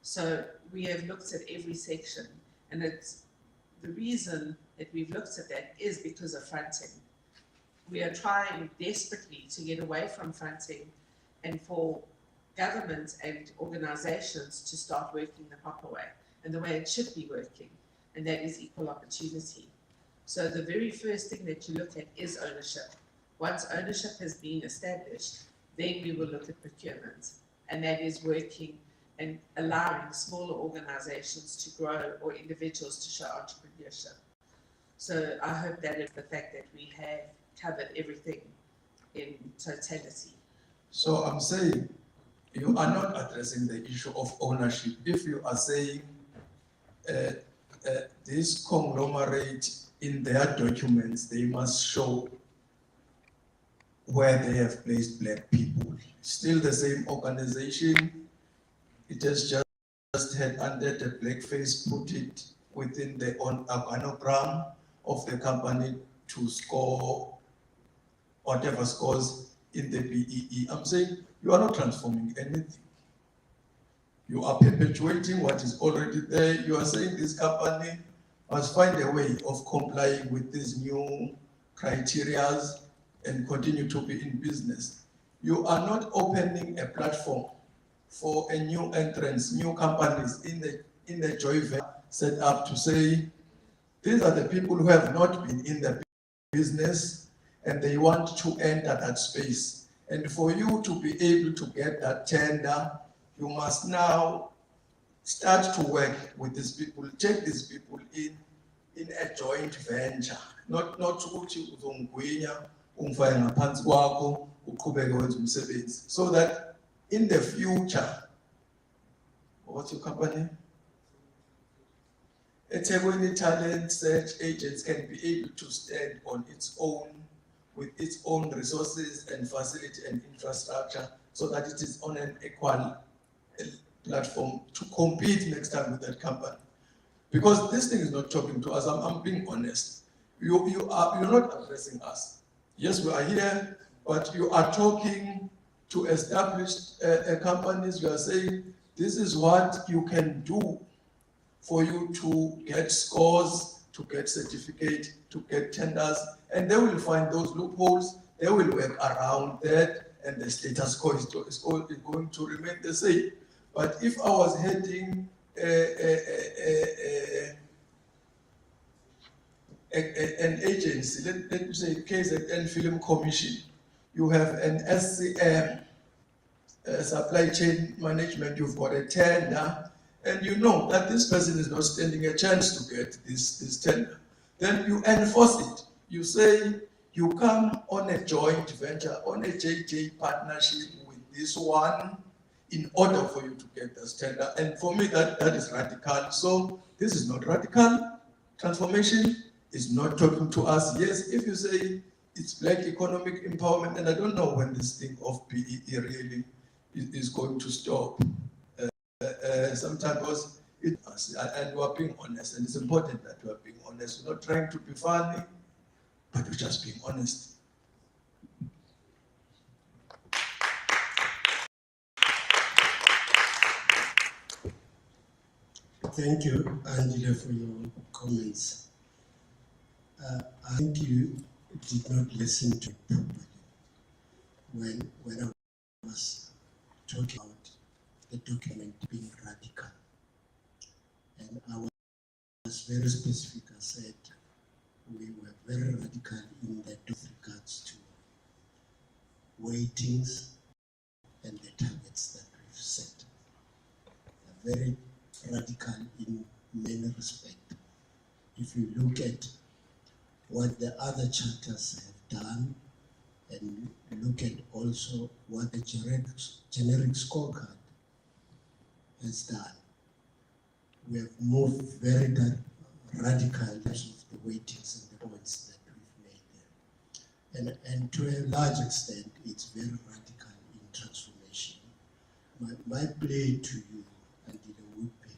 So we have looked at every section, and it's the reason that we've looked at that is because of fronting. We are trying desperately to get away from fronting and for government and organizations to start working the proper way and the way it should be working, and that is equal opportunity. So the very first thing that you look at is ownership. Once ownership has been established, then we will look at procurement, and that is working and allowing smaller organizations to grow or individuals to show entrepreneurship. So I hope that is the fact that we have covered everything in totality. So I'm saying you are not addressing the issue of ownership. If you are saying this conglomerate in their documents, they must show where they have placed black people. Still the same organization, it has just had under the blackface put it within the organogram of the company to score whatever scores in the BEE. I'm saying you are not transforming anything. You are perpetuating what is already there. You are saying this company must find a way of complying with these new criteria and continue to be in business. You are not opening a platform for a new entrance, new companies in the joint venture set up to say, these are the people who have not been in the business and they want to enter that space. And for you to be able to get that tender, you must now start to work with these people, take these people in a joint venture, not ukuthi uzongigwinya ungifake ngaphansi kwakho uqhubeke wenze umsebenzi, so that in the future, what's your company? eThekwini Talent Search Agents can be able to stand on its own with its own resources and facility and infrastructure, so that it is on an equal platform to compete next time with that company. Because this thing is not talking to us. I'm being honest. You're not addressing us. Yes, we are here, but you are talking to established companies. You are saying this is what you can do for you to get scores, to get certificate, to get tenders, and they will find those loopholes. They will work around that, and the status quo is going to remain the same. But if I was heading an agency, let me say KZN Film Commission, you have an SCM, supply chain management, you've got a tender, and you know that this person is not standing a chance to get this tender. Then you enforce it. You say you come on a joint venture, on a JJ partnership with this one, in order for you to get this tender. And for me, that is radical. So this is not radical. Transformation is not talking to us. Yes, if you say it's black economic empowerment, and I don't know when this thing of BEE really is going to stop. Sometimes and we are being honest, and it's important that we are being honest. We're not trying to be funny, but we're just being honest. Thank you, Angela, for your comments. I think you did not listen to it properly when I was talking about the document being radical. And I was very specific. I said we were very radical in that with regards to weightings and the targets that we've set. Very radical in many respects. If you look at what the other charters have done and look at also what the generic scorecard has done, we have moved very radical in terms of the weightings and the points that we've made there. And to a large extent, it's very radical in transformation. My plea to you, Andile, would be,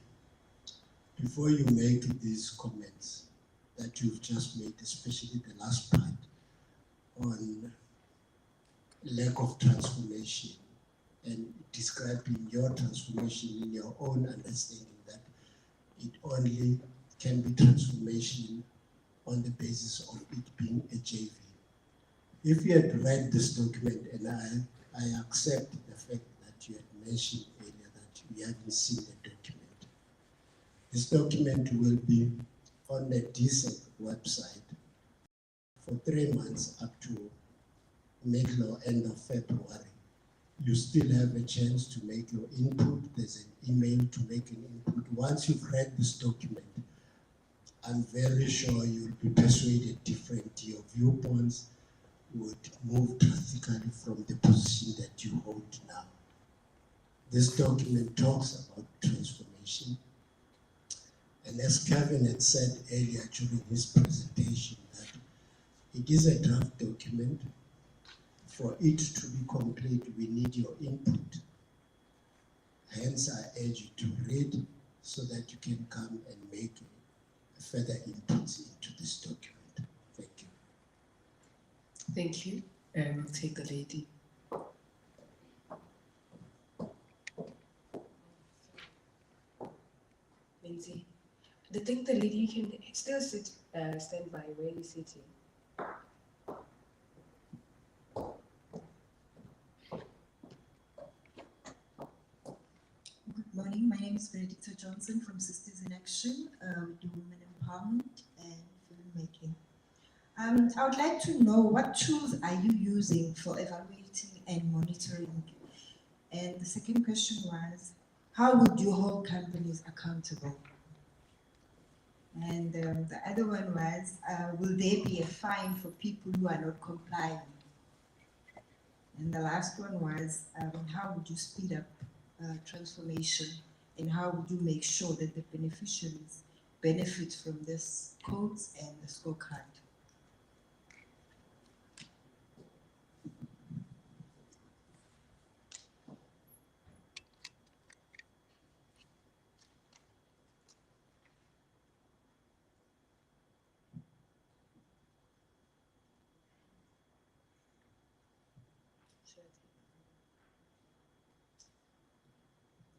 before you make these comments that you've just made, especially the last part on lack of transformation and describing your transformation in your own understanding that it only can be transformation on the basis of it being a JV. If you had read this document, and I accept the fact that you had mentioned earlier that you haven't seen the document. This document will be on the DSEC website for 3 months up to middle or end of February. You still have a chance to make your input. There's an email to make an input. Once you've read this document, I'm very sure you'll be persuaded differently. Your viewpoints would move drastically from the position that you hold now. This document talks about transformation. And as Kevin had said earlier during his presentation, that it is a draft document. For it to be complete, we need your input. Hence, I urge you to read so that you can come and make further inputs into this document. Thank you. Thank you. We'll take the lady. Lindsay. The thing, the lady can still stand by where you're sitting. Good morning. My name is Benedicta Johnson from Sisters in Action, do women empowerment and filmmaking. I would like to know, what tools are you using for evaluating and monitoring? And the second question was, how would you hold companies accountable? And the other one was, will there be a fine for people who are not complying? And the last one was, how would you speed up transformation, and how would you make sure that the beneficiaries benefit from this codes and the scorecard?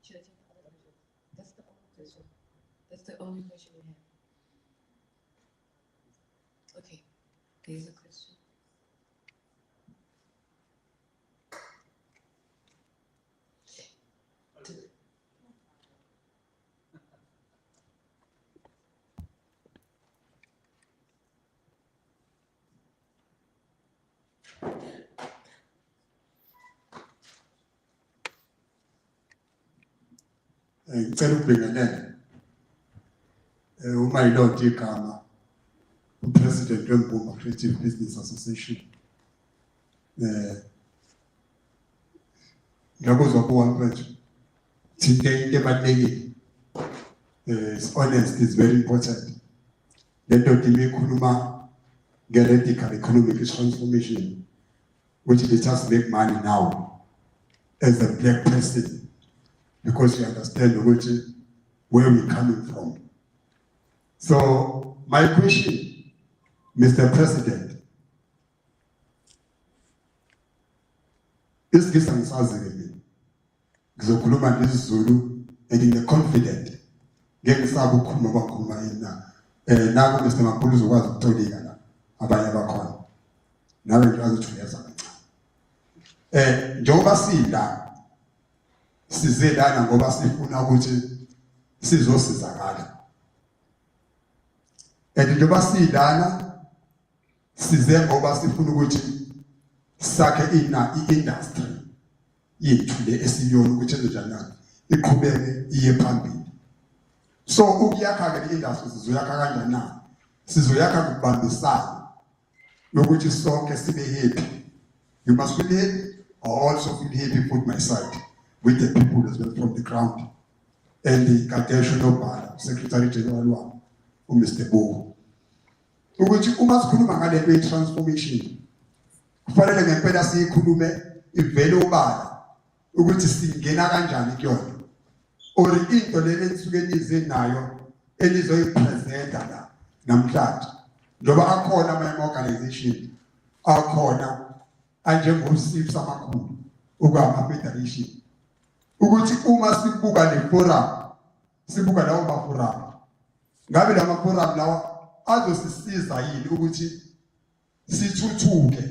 Should I take the other question? That's the only question. That's the only question we have. Okay, there's a question. Ngicela ukubingelela uMayilondi igama uPresident weMbumba Creative Business Association. Ngiyakuzwa kuwamfethu thinte into ebalulekile. Honesty is very important. Lento kimi ikhuluma nge-radical economic transformation, which let us make money now as a black person, because we understand where we're coming from. So my question, Mr. President, is this answer ngizokhuluma ngesiZulu and in confident ngeke sabe ukukhuluma bakhuluma yena nabo Mr. Mapulu uzokwazi ukutolika la abanye abakhona. nawe ngiyazi ukuthi uyeza kancane. Njengoba sila size lana ngoba sifuna ukuthi sizosizakala. Njengoba silana size ngoba sifuna ukuthi sakhe i-industry yethu le esiyona ukuthi enzenjani iqhubeke iye phambili. So ukuyakha ke i-industry sizoyakha kanjani na? Sizoyakha ngokubambisana lokuthi sonke sibe happy. You must feel happy. I also feel happy put my side with the people as well from the ground and the Kadesho Bala, Secretary General Mr. Bo. Ukuthi uma sikhuluma ngale nto transformation kufanele ngempela siyikhulume ivele ubala ukuthi singena kanjani kuyona or into leli enisuke nize nayo enizoyipresenta la namhlanje njengoba akhona ama-organization akhona anjengosipsa amakhulu okwama-federation ukuthi uma sibuka le forum sibuka lawo ma-forum ngabe la ma-forum lawa azosisiza yini ukuthi sithuthuke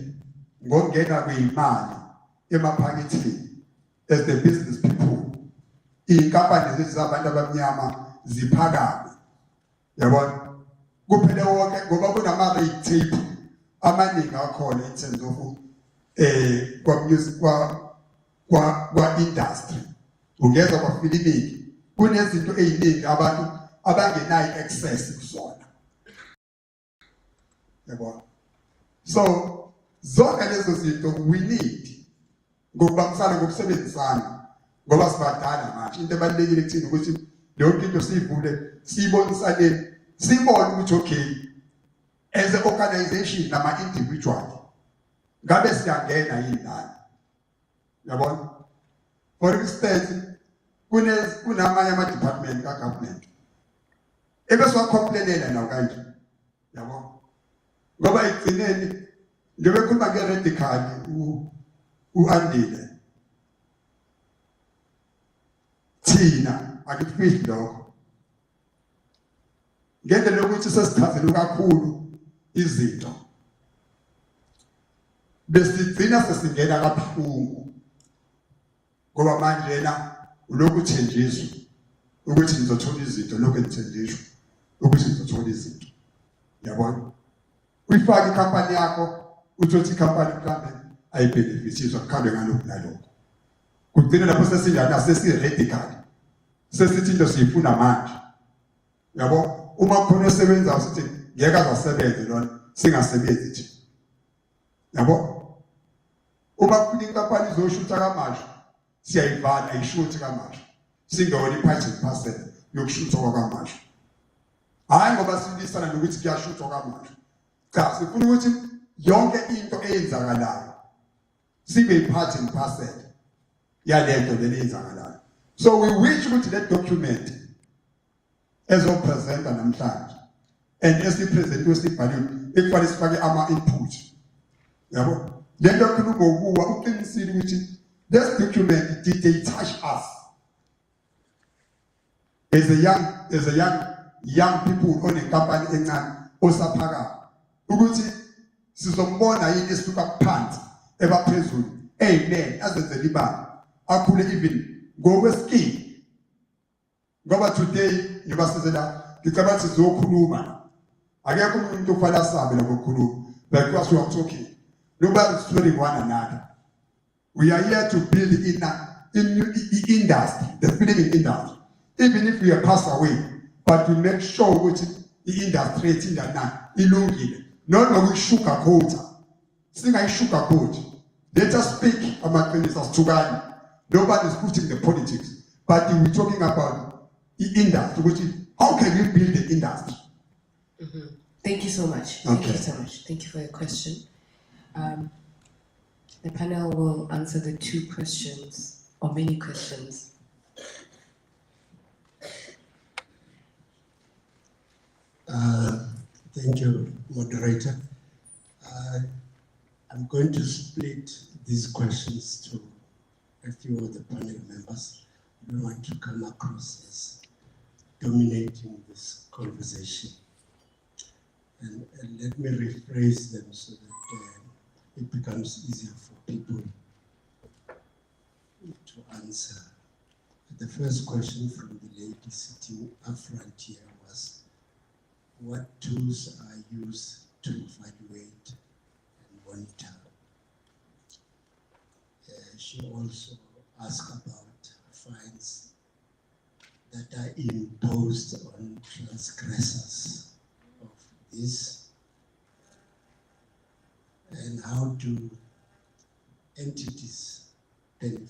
ngokungena kweyimali emaphaketheni as the business people. Iy'nkampani zethu zabantu abamnyama ziphakame. Yabona? Kuphele wonke ngoba kunama-rate tape amaningi akhona in terms of kwa-music kwa-industry. Ungeza kwa-filming. Kunezinto ey'ningi abantu abangenayo access kuzona. Yabona? So zonke lezo zinto we need ngokubambisana ngokusebenzisana ngoba sibadala manje into ebalulekile kuthina ukuthi yonke into siyivule siyibonisane sibone ukuthi okay as an organization nama-individual ngabe siyangena yini lana. Yabona? For instance kunamanye ama-department ka-government ebesiwacomplainelela nawo kanje. Yabona? Ngoba ekugcineni njengoba ekhuluma nge-radical u-Andile thina akufihli lokho ngendlela yokuthi sesichazele kakhulu izinto besigcina sesingena kabuhlungu ngoba manje yena ulokhu uthenjiswa ukuthi ngizothola izinto lokhu engithenjiswa ukuthi ngizothola izinto. Yabona? Uyifaka ikhampani yakho uthi ikhampani mhlambe ayibhenefithiswa kukhambe ngalokhu nalokho kugcina lapho sesinjani sesi-radical sesithi into siyifuna manje. Yabo? Uma khona osebenzayo sithi ngeke azasebenze lona singasebenzi thina. Yabo? Uma kufika inkampani izoshutha kamasha siyayivala ayishuthi kamasha singewona i-part and parcel yokushuthwa kwakamasha. Hhayi ngoba silisana nokuthi kuyashuthwa kamasha. Cha, sifuna ukuthi yonke into eyenzakalayo sibe i-part and parcel yalento leli eyenzakalayo. So we wish ukuthi that document ezopresenta namhlanje and esipresentiwe sibhaliwe ekufanele sifake ama-input. Yabo? Lento khuluma ukuba uqinisile ukuthi this document did they touch us as a young people on a company encane osaphakama ukuthi sizombona yini esisuka phansi ebaphezulu amen azenzela ibanga akhule even ngokwesikini ngoba today ngibasizela ngicabanga sizokhuluma akekho umuntu ofana asabe lokukhuluma because we are talking nobody is swearing one another. We are here to build in the industry, the filming industry. Even if we are passed away, but we make sure which the industry is in the ilungile. Not when we sugarcoat. Singa sugarcoat. Let us speak about ministers together. Nobody is putting the politics, but we're talking about the industry, which is how can we build the industry? Mm-hmm. Thank you so much. Okay. Thank you so much. Thank you for your question. The panel will answer the two questions or many questions. Thank you, moderator. I'm going to split these questions to a few of the panel members. I don't want to come across as dominating this conversation. And let me rephrase them so that it becomes easier for people to answer. The first question from the lady sitting up front here was, what tools are used to evaluate and monitor? She also asked about fines that are imposed on transgressors of this, and how do entities benefit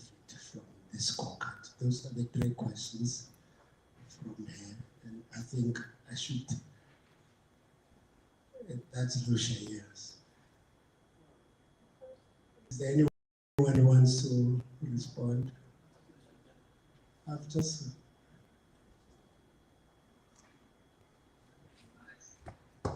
from the scorecard? Those are the three questions from her, and I think I should, that's Lucia, yes. Is there anyone who wants to respond? I've just, I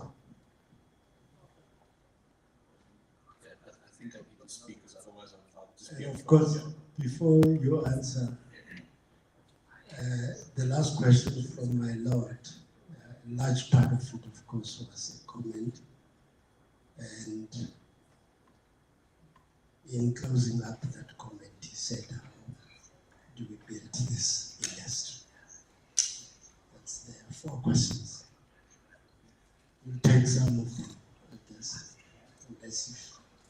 think I need to speak, because otherwise I'll just and be of course, before you answer, the last question from my lord, a large part of it, of course, was a comment. And in closing up that comment, he said, how do we build this industry? That's the 4 questions. We'll take some of them, I guess, unless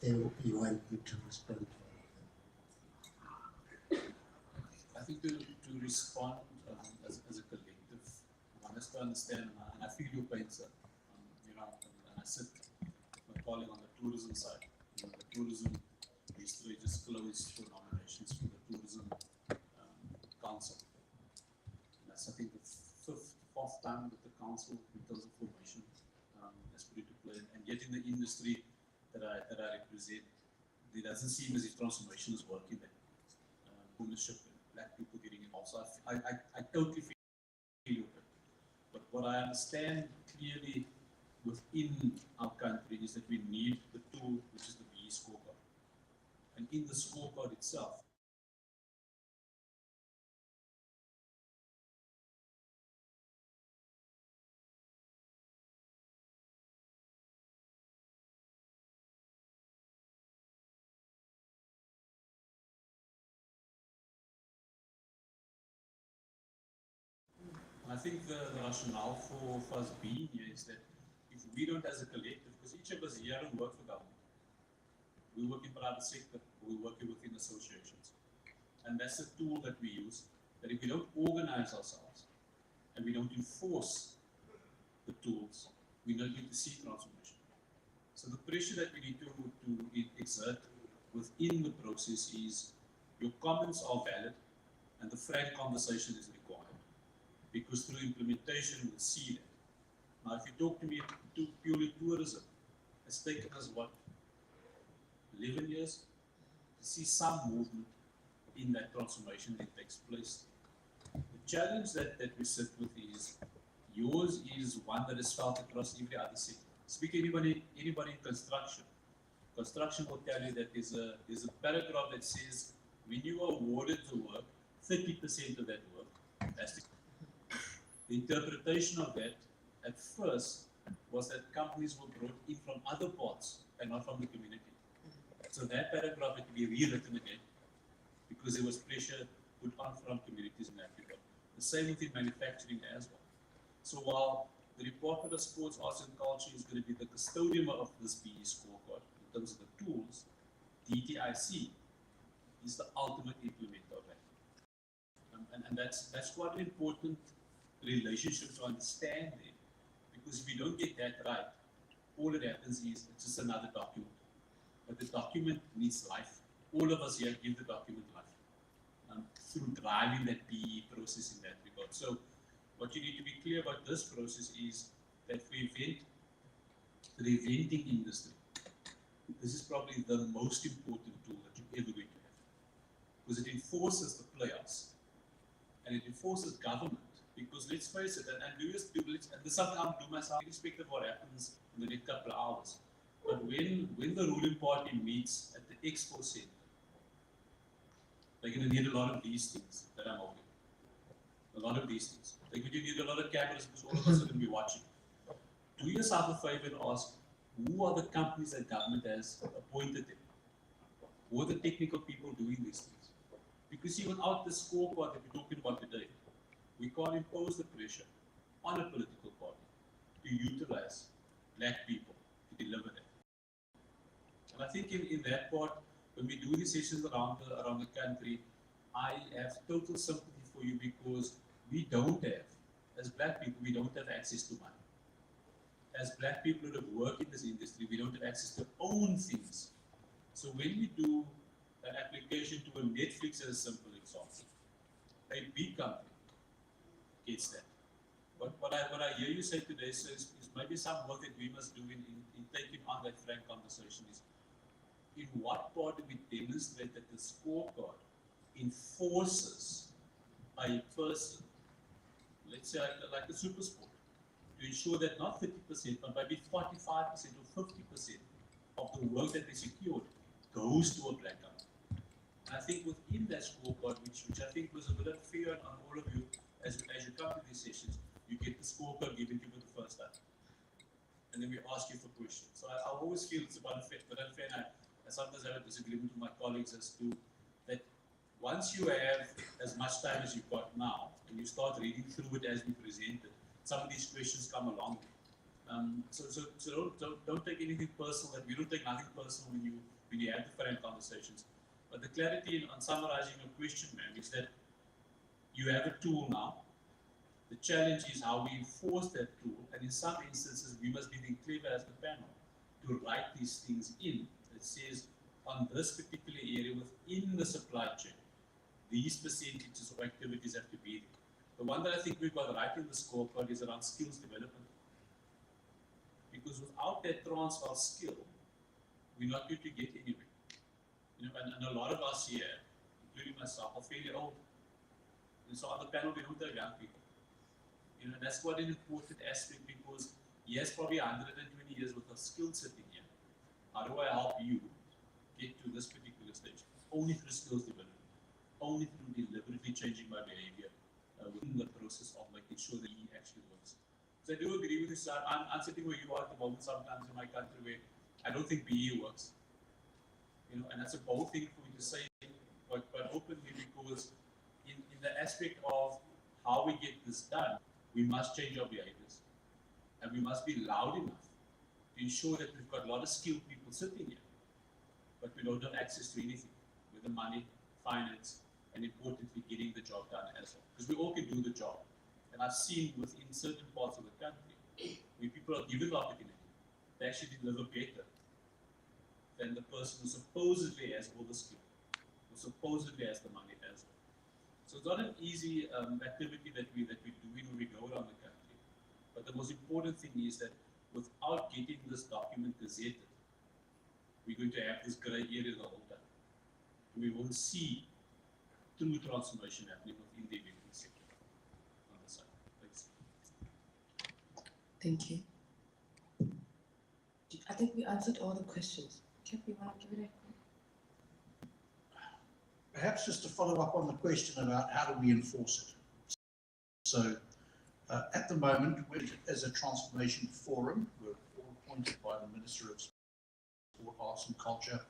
if you want me to respond to all of them. I think to respond as a collective, one has to understand, and I feel your pain, sir. You know, and I sit my colleague on the tourism side. You know, the tourism history just closed for nominations for the tourism council. And that's, I think, the 4th time that the council, in terms of formation, has put into play. And yet in the industry that I represent, it doesn't seem as if transformation is working there. Ownership and black people getting involved. So I totally feel it. But what I understand clearly within our country is that we need the tool, which is the BE scorecard. And in the scorecard itself, I think the rationale for us being here is that if we don't, as a collective, because each of us here don't work for government, we work in private sector, we work within associations, and that's the tool that we use. That if we don't organize ourselves and we don't enforce the tools, we don't need to see transformation. So the pressure that we need to exert within the process is your comments are valid and the frank conversation is required. Because through implementation, we'll see that. Now, if you talk to me to purely tourism, it's taken us, what, 11 years to see some movement in that transformation that takes place. The challenge that we sit with is, yours is one that is felt across every other sector. Speak to anybody in construction. Construction will tell you that there's a paragraph that says, when you are awarded the work, 30% of that work has to. The interpretation of that at first was that companies were brought in from other parts and not from the community. So that paragraph had to be rewritten again because there was pressure put on from communities in Africa. The same with in manufacturing as well. So while the Department of Sports, Arts and Culture is going to be the custodian of this BE scorecard in terms of the tools, DTIC is the ultimate implementer of that. And that's quite an important relationship to understand there, because if you don't get that right, all that happens is it's just another document. But the document needs life. All of us here give the document life through driving that PE process in that regard. So what you need to be clear about this process is that for the eventing industry, this is probably the most important tool that you're ever going to have, because it enforces the players and it enforces government. Because let's face it, and this is something I'll do myself, irrespective of what happens in the next couple of hours. But when the ruling party meets at the Expo Center, they're going to need a lot of these things that I'm holding. A lot of these things. They're going to need a lot of cameras because all of us are going to be watching. Do yourself a favor and ask, who are the companies that government has appointed them? Who are the technical people doing these things? Because see, without the scorecard that we're talking about today, we can't impose the pressure on a political party to utilize black people to deliver that. And I think in that part, when we do these sessions around the country, I have total sympathy for you because we don't have, as black people, we don't have access to money. As black people who have worked in this industry, we don't have access to own things. So when we do an application to a Netflix as a simple example, a big company gets that. But what I hear you say today is maybe some work that we must do in taking on that frank conversation is, in what part do we demonstrate that the scorecard enforces a person, let's say like a super sport, to ensure that not 30%, but maybe 45% or 50% of the work that they secured goes to a black company. And I think within that scorecard, which I think was a bit unfair on all of you, as you come to these sessions, you get the scorecard given to you for the first time. And then we ask you for questions. So I always feel it's about unfair, but unfair. I sometimes have a disagreement with my colleagues as to that once you have as much time as you've got now, and you start reading through it as we present it, some of these questions come along. So don't take anything personal. That we don't take nothing personal when you have the frank conversations. But the clarity on summarizing your question, ma'am, is that you have a tool now. The challenge is how we enforce that tool, and in some instances we must be then clever as the panel to write these things in. It says on this particular area within the supply chain, these percentages of activities have to be there. The one that I think we've got right in the scorecard is around skills development. Because without that transfer of skill, we're not going to get anywhere. You know, and a lot of us here, including myself, are fairly old. And so on the panel, we don't have young people. You know, and that's quite an important aspect because he has probably 120 years worth of skill sitting here. How do I help you get to this particular stage? Only through skills development, only through deliberately changing my behavior within the process of making sure that he actually works. So I do agree with you, sir. I'm sitting where you are at the moment sometimes in my country where I don't think BE works. You know, and that's a bold thing for me to say, but openly, because in the aspect of how we get this done, we must change our behaviors. And we must be loud enough to ensure that we've got a lot of skilled people sitting here, but we don't have access to anything, whether money, finance, and importantly, getting the job done as well. Because we all can do the job. And I've seen within certain parts of the country, where people are given the opportunity, they actually deliver better than the person who supposedly has all the skill, who supposedly has the money as well. So it's not an easy activity that we're doing when we go around the country. But the most important thing is that without getting this document gazetted, we're going to have this grey area the whole time. And we won't see true transformation happening within the banking sector on the side. Thanks. Thank you. I think we answered all the questions. Can we want to give it a go? Perhaps just to follow up on the question about how do we enforce it. So at the moment, as a transformation forum, we're all appointed by the Minister of Sport, Arts and Culture,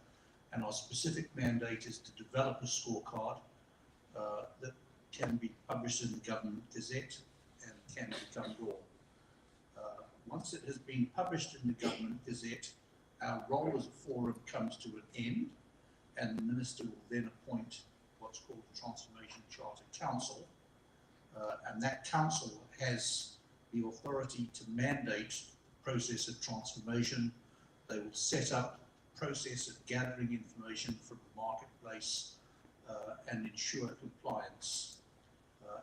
and our specific mandate is to develop a scorecard that can be published in the Government Gazette and can become law. Once it has been published in the Government Gazette, our role as a forum comes to an end, and the Minister will then appoint what's called the Transformation Charter Council, and that council has the authority to mandate the process of transformation. They will set up a process of gathering information from the marketplace and ensure compliance.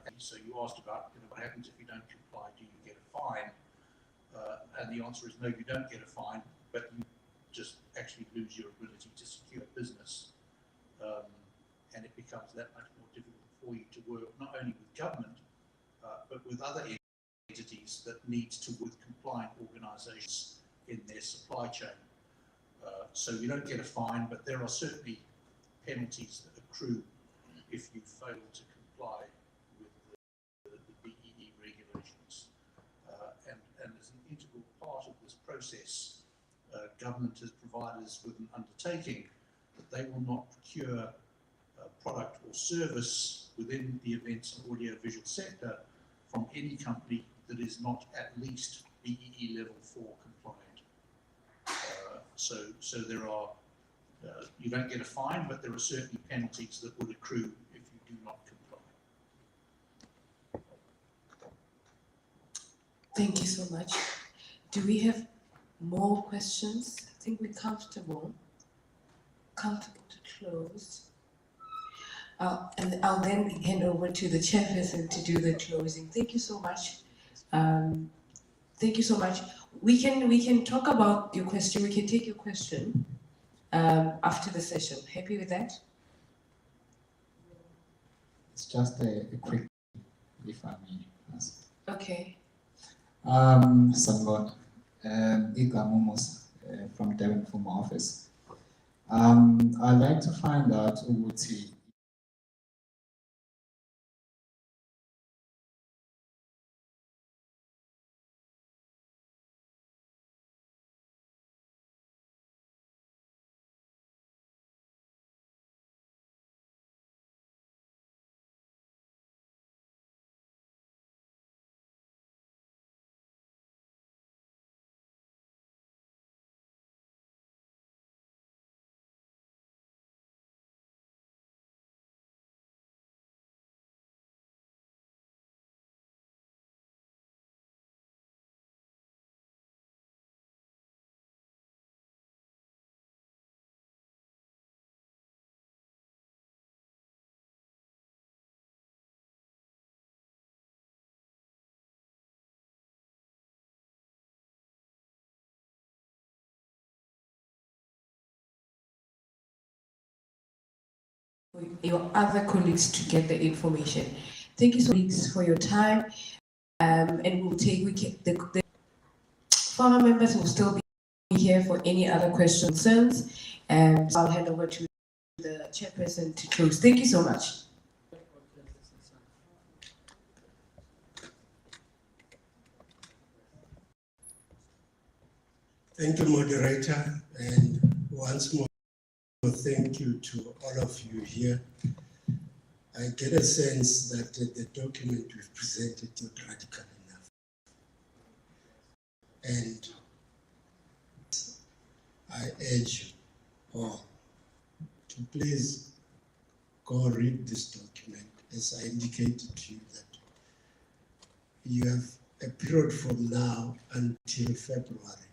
And so you asked about, what happens if you don't comply? Do you get a fine? And the answer is no, you don't get a fine, but you just actually lose your ability to secure business. And it becomes that much more difficult for you to work not only with government, but with other entities that need to work with compliant organisations in their supply chain. So you don't get a fine, but there are certainly penalties that accrue if you fail to comply with the BEE regulations. And as an integral part of this process, government has provided us with an undertaking that they will not procure a product or service within the events and audiovisual sector from any company that is not at least BEE level 4 compliant. So there are, you don't get a fine, but there are certainly penalties that would accrue if you do not comply. Thank you so much. Do we have more questions? I think we're comfortable to close. And I'll then hand over to the chairperson to do the closing. Thank you so much. Thank you so much. We can talk about your question. We can take your question after the session. Happy with that? It's just a quick, if I may ask. Okay. Sangon, Igamo Musa, from Devon Former Office. I'd like to find out ukuthi Your other colleagues to get the information. Thank you so much for your time. And the former members will still be here for any other questions, concerns, and I'll hand over to the chairperson to close. Thank you so much. Thank you, moderator, and once more, thank you to all of you here. I get a sense that the document we've presented is not radical enough. And I urge you all to please go read this document. As I indicated to you, that you have a period from now until February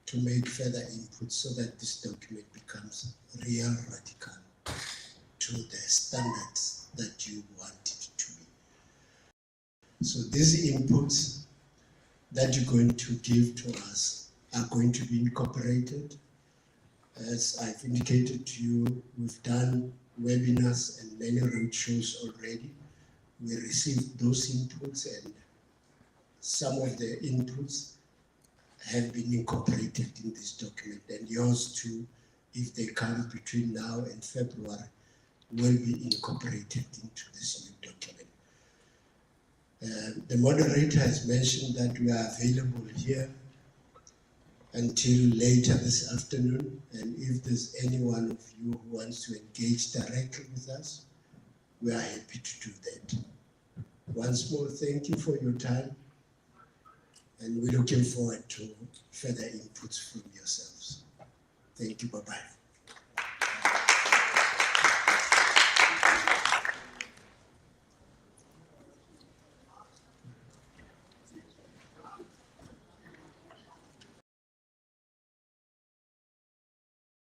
to make further input so that this document becomes real radical to the standards that you want it to be. So these inputs that you're going to give to us are going to be incorporated. As I've indicated to you, we've done webinars and many roadshows already. We received those inputs, and some of the inputs have been incorporated in this document, and yours too, if they come between now and February, will be incorporated into this new document. The moderator has mentioned that we are available here until later this afternoon, and if there's any one of you who wants to engage directly with us, we are happy to do that. Once more, thank you for your time, and we're looking forward to further inputs from yourselves. Thank you, bye-bye.